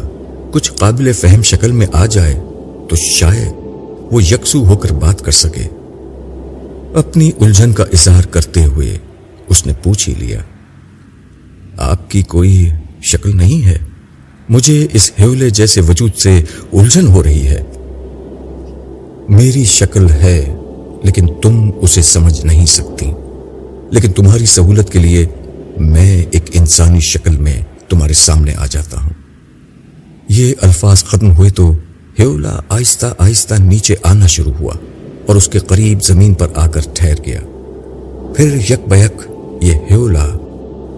کچھ قابل فہم شکل میں آ جائے تو شاید وہ یکسو ہو کر بات کر سکے۔ اپنی الجھن کا اظہار کرتے ہوئے اس نے پوچھ ہی لیا، آپ کی کوئی شکل نہیں ہے؟ مجھے اس ہیولے جیسے وجود سے الجھن ہو رہی ہے۔ میری شکل ہے لیکن تم اسے سمجھ نہیں سکتی، لیکن تمہاری سہولت کے لیے میں ایک انسانی شکل میں تمہارے سامنے آ جاتا ہوں۔ یہ الفاظ ختم ہوئے تو ہیولا آہستہ آہستہ نیچے آنا شروع ہوا اور اس کے قریب زمین پر آ کر ٹھہر گیا۔ پھر یک بیک یہ ہیولا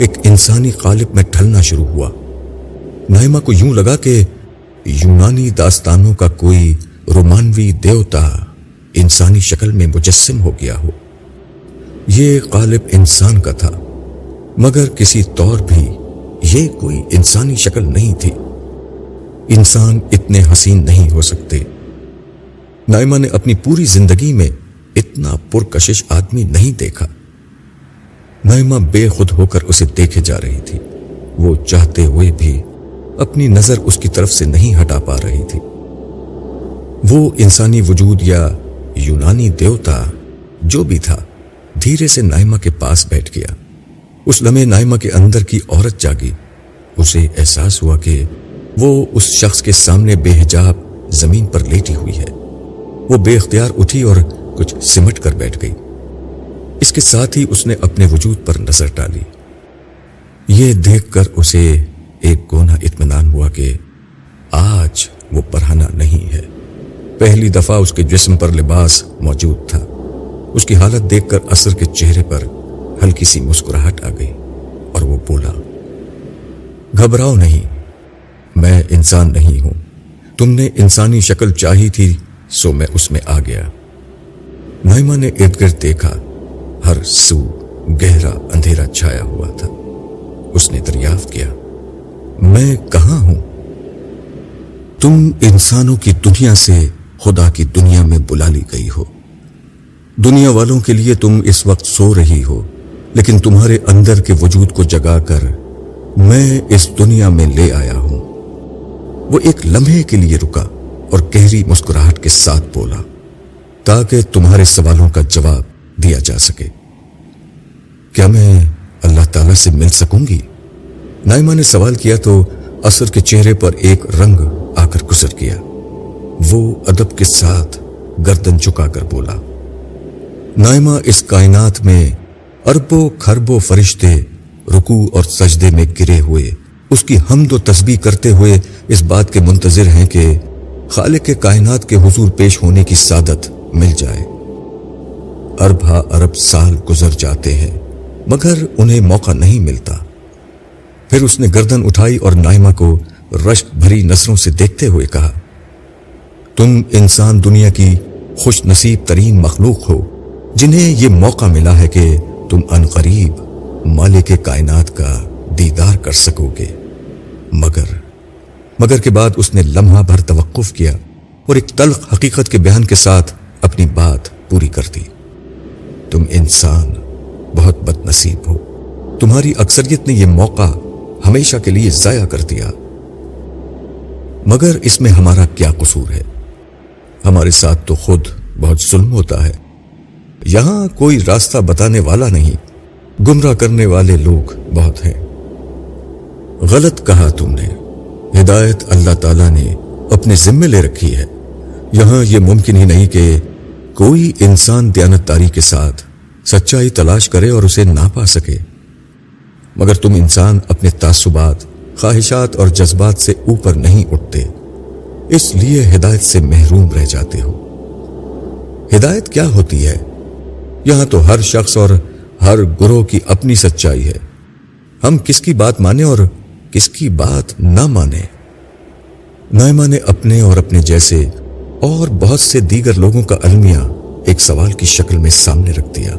ایک انسانی قالب میں ڈھلنا شروع ہوا۔ نائمہ کو یوں لگا کہ یونانی داستانوں کا کوئی رومانوی دیوتا انسانی شکل میں مجسم ہو گیا ہو۔ یہ قالب انسان کا تھا، مگر کسی طور بھی یہ کوئی انسانی شکل نہیں تھی۔ انسان اتنے حسین نہیں ہو سکتے۔ نائمہ نے اپنی پوری زندگی میں اتنا پرکشش آدمی نہیں دیکھا۔ نائمہ بے خود ہو کر اسے دیکھے جا رہی تھی۔ وہ چاہتے ہوئے بھی اپنی نظر اس کی طرف سے نہیں ہٹا پا رہی تھی۔ وہ انسانی وجود یا یونانی دیوتا جو بھی تھا دھیرے سے نائمہ کے پاس بیٹھ گیا۔ اس لمحے نائمہ کے اندر کی عورت جاگی۔ اسے احساس ہوا کہ وہ اس شخص کے سامنے بے حجاب زمین پر لیٹی ہوئی ہے۔ وہ بے اختیار اٹھی اور کچھ سمٹ کر بیٹھ گئی۔ اس کے ساتھ ہی اس نے اپنے وجود پر نظر ڈالی۔ یہ دیکھ کر اسے ایک گونا اطمینان ہوا کہ آج وہ پرہانہ نہیں ہے۔ پہلی دفعہ اس کے جسم پر لباس موجود تھا۔ اس کی حالت دیکھ کر اثر کے چہرے پر ہلکی سی مسکراہٹ آ گئی اور وہ بولا، گھبراؤ نہیں، میں انسان نہیں ہوں۔ تم نے انسانی شکل چاہی تھی سو میں اس میں آ گیا۔ نائمہ نے ارد گرد دیکھا، ہر سو گہرا اندھیرا چھایا ہوا تھا۔ اس نے دریافت کیا، میں کہاں ہوں؟ تم انسانوں کی دنیا سے خدا کی دنیا میں بلا لی گئی ہو۔ دنیا والوں کے لیے تم اس وقت سو رہی ہو، لیکن تمہارے اندر کے وجود کو جگا کر میں اس دنیا میں لے آیا ہوں۔ وہ ایک لمحے کے لیے رکا اور گہری مسکراہٹ کے ساتھ بولا، تاکہ تمہارے سوالوں کا جواب دیا جا سکے۔ کیا میں اللہ تعالیٰ سے مل سکوں گی؟ نائمہ نے سوال کیا تو اثر کے چہرے پر ایک رنگ آ کر گزر گیا۔ وہ ادب کے ساتھ گردن چکا کر بولا، نائمہ، اس کائنات میں اربوں کھربوں فرشتے رکوع اور سجدے میں گرے ہوئے اس کی حمد و تسبیح کرتے ہوئے اس بات کے منتظر ہیں کہ خالق کائنات کے حضور پیش ہونے کی سعادت مل جائے۔ ارب ہا ارب سال گزر جاتے ہیں مگر انہیں موقع نہیں ملتا۔ پھر اس نے گردن اٹھائی اور نائمہ کو رشک بھری نظروں سے دیکھتے ہوئے کہا، تم انسان دنیا کی خوش نصیب ترین مخلوق ہو جنہیں یہ موقع ملا ہے کہ تم عنقریب مالک کائنات کا دیدار کر سکو گے۔ مگر کے بعد اس نے لمحہ بھر توقف کیا اور ایک تلخ حقیقت کے بیان کے ساتھ اپنی بات پوری کر دی۔ تم انسان بہت بد نصیب ہو، تمہاری اکثریت نے یہ موقع ہمیشہ کے لیے ضائع کر دیا۔ مگر اس میں ہمارا کیا قصور ہے؟ ہمارے ساتھ تو خود بہت ظلم ہوتا ہے۔ یہاں کوئی راستہ بتانے والا نہیں، گمراہ کرنے والے لوگ بہت ہیں۔ غلط کہا تم نے، ہدایت اللہ تعالیٰ نے اپنے ذمے لے رکھی ہے۔ یہاں یہ ممکن ہی نہیں کہ کوئی انسان دیانتداری کے ساتھ سچائی تلاش کرے اور اسے نہ پا سکے۔ مگر تم انسان اپنے تعصبات، خواہشات اور جذبات سے اوپر نہیں اٹھتے، اس لیے ہدایت سے محروم رہ جاتے ہو۔ ہدایت کیا ہوتی ہے؟ یہاں تو ہر شخص اور ہر گروہ کی اپنی سچائی ہے۔ ہم کس کی بات مانیں اور کس کی بات نہ مانیں؟ نائمہ نے اپنے اور اپنے جیسے اور بہت سے دیگر لوگوں کا المیہ ایک سوال کی شکل میں سامنے رکھ دیا۔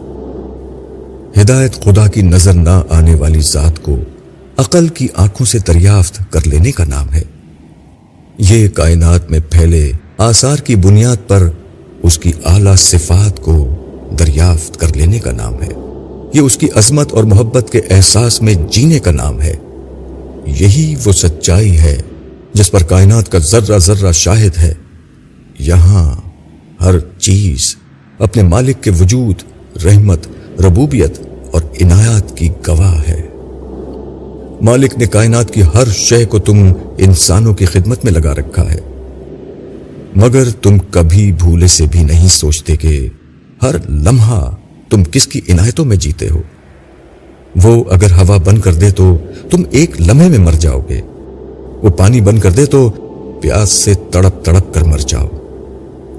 ہدایت خدا کی نظر نہ آنے والی ذات کو عقل کی آنکھوں سے دریافت کر لینے کا نام ہے۔ یہ کائنات میں پھیلے آثار کی بنیاد پر اس کی اعلیٰ صفات کو دریافت کر لینے کا نام ہے۔ یہ اس کی عظمت اور محبت کے احساس میں جینے کا نام ہے۔ یہی وہ سچائی ہے جس پر کائنات کا ذرہ ذرہ شاہد ہے۔ یہاں ہر چیز اپنے مالک کے وجود، رحمت، ربوبیت اور عنایات کی گواہ ہے۔ مالک نے کائنات کی ہر شے کو تم انسانوں کی خدمت میں لگا رکھا ہے، مگر تم کبھی بھولے سے بھی نہیں سوچتے کہ ہر لمحہ تم کس کی عنایتوں میں جیتے ہو۔ وہ اگر ہوا بند کر دے تو تم ایک لمحے میں مر جاؤ گے، وہ پانی بند کر دے تو پیاس سے تڑپ تڑپ کر مر جاؤ۔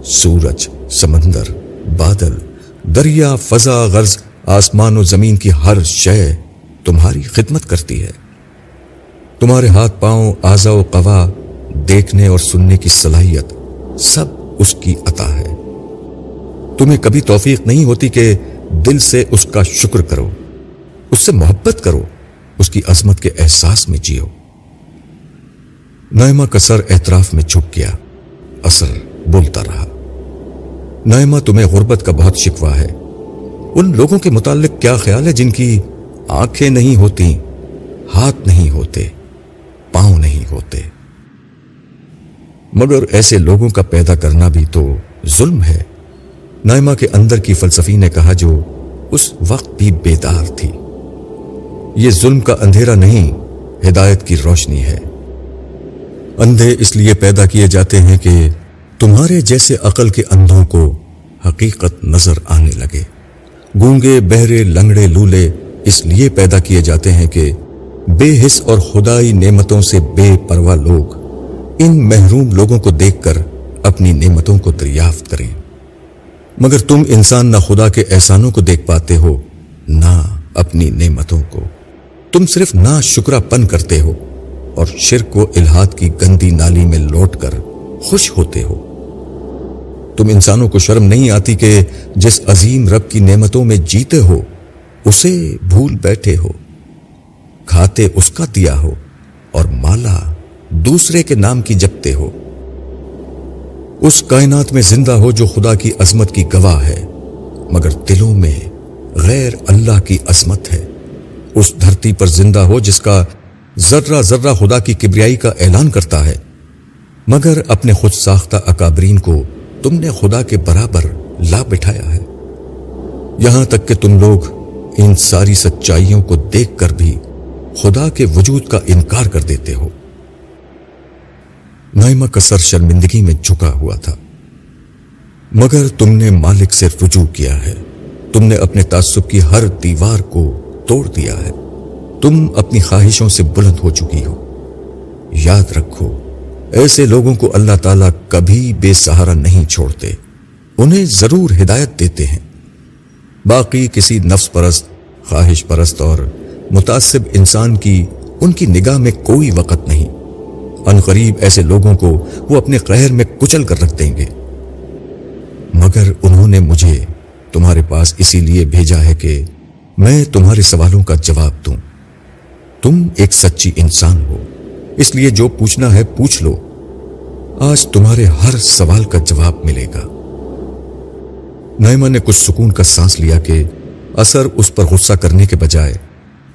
سورج، سمندر، بادل، دریا، فضا، غرض آسمان و زمین کی ہر شے تمہاری خدمت کرتی ہے۔ تمہارے ہاتھ پاؤں، اعضاء و قوا، دیکھنے اور سننے کی صلاحیت سب اس کی عطا ہے۔ تمہیں کبھی توفیق نہیں ہوتی کہ دل سے اس کا شکر کرو، اس سے محبت کرو، اس کی عظمت کے احساس میں جیو۔ نائمہ کا سر اعتراف میں جھک گیا۔ اثر بولتا رہا، نائمہ تمہیں غربت کا بہت شکوہ ہے۔ ان لوگوں کے متعلق کیا خیال ہے جن کی آنکھیں نہیں ہوتی، ہاتھ نہیں ہوتے، پاؤں نہیں ہوتے؟ مگر ایسے لوگوں کا پیدا کرنا بھی تو ظلم ہے، نائمہ کے اندر کی فلسفی نے کہا، جو اس وقت بھی بیدار تھی۔ یہ ظلم کا اندھیرا نہیں، ہدایت کی روشنی ہے۔ اندھے اس لیے پیدا کیے جاتے ہیں کہ تمہارے جیسے عقل کے اندھوں کو حقیقت نظر آنے لگے۔ گونگے، بہرے، لنگڑے، لولے اس لیے پیدا کیے جاتے ہیں کہ بے حس اور خدائی نعمتوں سے بے پرواہ لوگ ان محروم لوگوں کو دیکھ کر اپنی نعمتوں کو دریافت کریں۔ مگر تم انسان نہ خدا کے احسانوں کو دیکھ پاتے ہو، نہ اپنی نعمتوں کو۔ تم صرف نا شکرا پن کرتے ہو اور شرک و الحاد کی گندی نالی میں لوٹ کر خوش ہوتے ہو۔ تم انسانوں کو شرم نہیں آتی کہ جس عظیم رب کی نعمتوں میں جیتے ہو اسے بھول بیٹھے ہو، کھاتے اس کا دیا ہو اور مالا دوسرے کے نام کی جپتے ہو۔ اس کائنات میں زندہ ہو جو خدا کی عظمت کی گواہ ہے، مگر دلوں میں غیر اللہ کی عظمت ہے۔ اس دھرتی پر زندہ ہو جس کا ذرہ ذرہ خدا کی کبریائی کا اعلان کرتا ہے، مگر اپنے خود ساختہ اکابرین کو تم نے خدا کے برابر لا بٹھایا ہے۔ یہاں تک کہ تم لوگ ان ساری سچائیوں کو دیکھ کر بھی خدا کے وجود کا انکار کر دیتے ہو۔ نائمہ کا سر شرمندگی میں جھکا ہوا تھا۔ مگر تم نے مالک سے رجوع کیا ہے، تم نے اپنے تعصب کی ہر دیوار کو توڑ دیا ہے، تم اپنی خواہشوں سے بلند ہو چکی ہو۔ یاد رکھو، ایسے لوگوں کو اللہ تعالیٰ کبھی بے سہارا نہیں چھوڑتے، انہیں ضرور ہدایت دیتے ہیں۔ باقی کسی نفس پرست، خواہش پرست اور متعصب انسان کی ان کی نگاہ میں کوئی وقت نہیں۔ ان قریب ایسے لوگوں کو وہ اپنے قہر میں کچل کر رکھ دیں گے۔ مگر انہوں نے مجھے تمہارے پاس اسی لیے بھیجا ہے کہ میں تمہارے سوالوں کا جواب دوں۔ تم ایک سچی انسان ہو، اس لیے جو پوچھنا ہے پوچھ لو، آج تمہارے ہر سوال کا جواب ملے گا۔ نائمہ نے کچھ سکون کا سانس لیا کہ اثر اس پر غصہ کرنے کے بجائے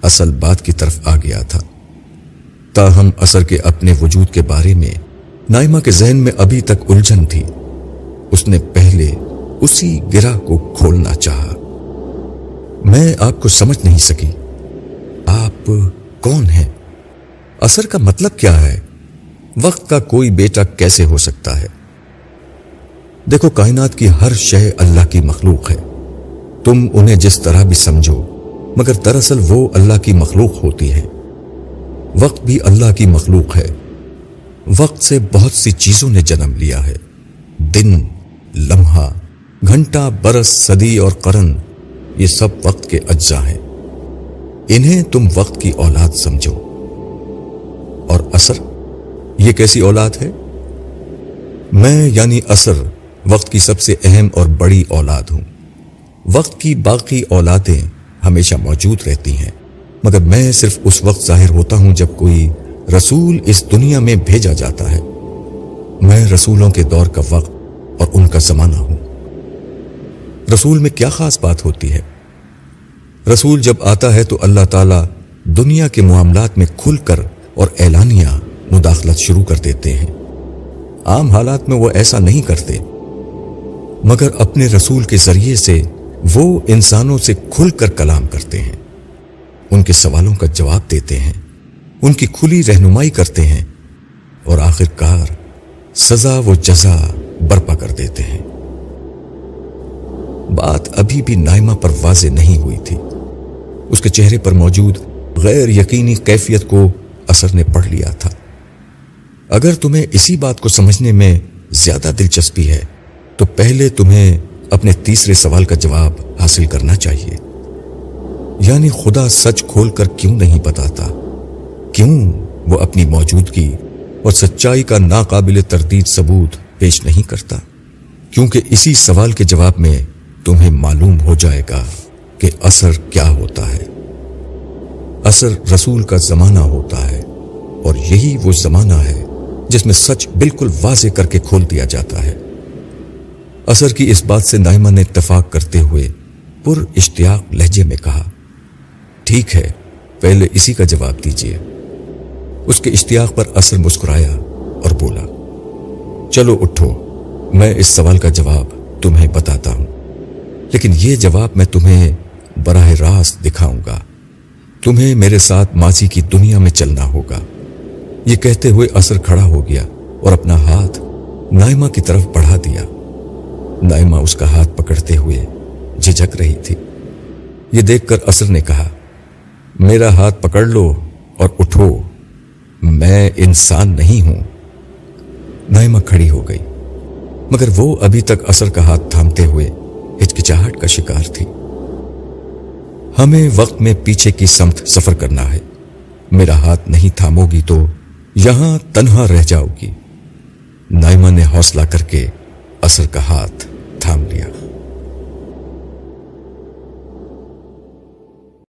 اصل بات کی طرف آ گیا تھا۔ تاہم اثر کے اپنے وجود کے بارے میں نائمہ کے ذہن میں ابھی تک الجھن تھی۔ اس نے پہلے اسی گرہ کو کھولنا چاہا۔ میں آپ کو سمجھ نہیں سکی، آپ کون ہیں؟ اثر کا مطلب کیا ہے؟ وقت کا کوئی بیٹا کیسے ہو سکتا ہے؟ دیکھو، کائنات کی ہر شے اللہ کی مخلوق ہے، تم انہیں جس طرح بھی سمجھو، مگر دراصل وہ اللہ کی مخلوق ہوتی ہے۔ وقت بھی اللہ کی مخلوق ہے۔ وقت سے بہت سی چیزوں نے جنم لیا ہے۔ دن، لمحہ، گھنٹہ، برس، صدی اور قرن، یہ سب وقت کے اجزاء ہیں۔ انہیں تم وقت کی اولاد سمجھو۔ اور اثر، یہ کیسی اولاد ہے؟ میں یعنی اثر وقت کی سب سے اہم اور بڑی اولاد ہوں۔ وقت کی باقی اولادیں ہمیشہ موجود رہتی ہیں، مگر میں صرف اس وقت ظاہر ہوتا ہوں جب کوئی رسول اس دنیا میں بھیجا جاتا ہے۔ میں رسولوں کے دور کا وقت اور ان کا زمانہ ہوں۔ رسول میں کیا خاص بات ہوتی ہے؟ رسول جب آتا ہے تو اللہ تعالیٰ دنیا کے معاملات میں کھل کر اور اعلانیہ مداخلت شروع کر دیتے ہیں۔ عام حالات میں وہ ایسا نہیں کرتے، مگر اپنے رسول کے ذریعے سے وہ انسانوں سے کھل کر کلام کرتے ہیں، ان کے سوالوں کا جواب دیتے ہیں، ان کی کھلی رہنمائی کرتے ہیں اور آخر کار سزا و جزا برپا کر دیتے ہیں۔ بات ابھی بھی نائمہ پر واضح نہیں ہوئی تھی۔ اس کے چہرے پر موجود غیر یقینی کیفیت کو اثر نے پڑھ لیا تھا۔ اگر تمہیں اسی بات کو سمجھنے میں زیادہ دلچسپی ہے تو پہلے تمہیں اپنے تیسرے سوال کا جواب حاصل کرنا چاہیے، یعنی خدا سچ کھول کر کیوں نہیں بتاتا؟ کیوں وہ اپنی موجودگی اور سچائی کا ناقابل تردید ثبوت پیش نہیں کرتا؟ کیونکہ اسی سوال کے جواب میں تمہیں معلوم ہو جائے گا کہ اثر کیا ہوتا ہے۔ اثر رسول کا زمانہ ہوتا ہے، اور یہی وہ زمانہ ہے جس میں سچ بالکل واضح کر کے کھول دیا جاتا ہے۔ اثر کی اس بات سے نائمہ نے اتفاق کرتے ہوئے پر اشتیاق لہجے میں کہا، ٹھیک ہے، پہلے اسی کا جواب دیجیے۔ اس کے اشتیاق پر اثر مسکرایا اور بولا، چلو اٹھو، میں اس سوال کا جواب تمہیں بتاتا ہوں، لیکن یہ جواب میں تمہیں براہ راست دکھاؤں گا۔ تمہیں میرے ساتھ ماضی کی دنیا میں چلنا ہوگا۔ یہ کہتے ہوئے اثر کھڑا ہو گیا اور اپنا ہاتھ نائمہ کی طرف بڑھا دیا۔ نائمہ اس کا ہاتھ پکڑتے ہوئے جھجک رہی تھی۔ یہ دیکھ کر اثر نے کہا، میرا ہاتھ پکڑ لو اور اٹھو، میں انسان نہیں ہوں۔ نائمہ کھڑی ہو گئی، مگر وہ ابھی تک اثر کا ہاتھ تھامتے ہوئے ہچکچاہٹ کا شکار تھی۔ ہمیں وقت میں پیچھے کی سمت سفر کرنا ہے۔ میرا ہاتھ نہیں تھامو گی تو یہاں تنہا رہ جاؤ گی۔ نائمہ نے حوصلہ کر کے اثر کا ہاتھ تھام لیا۔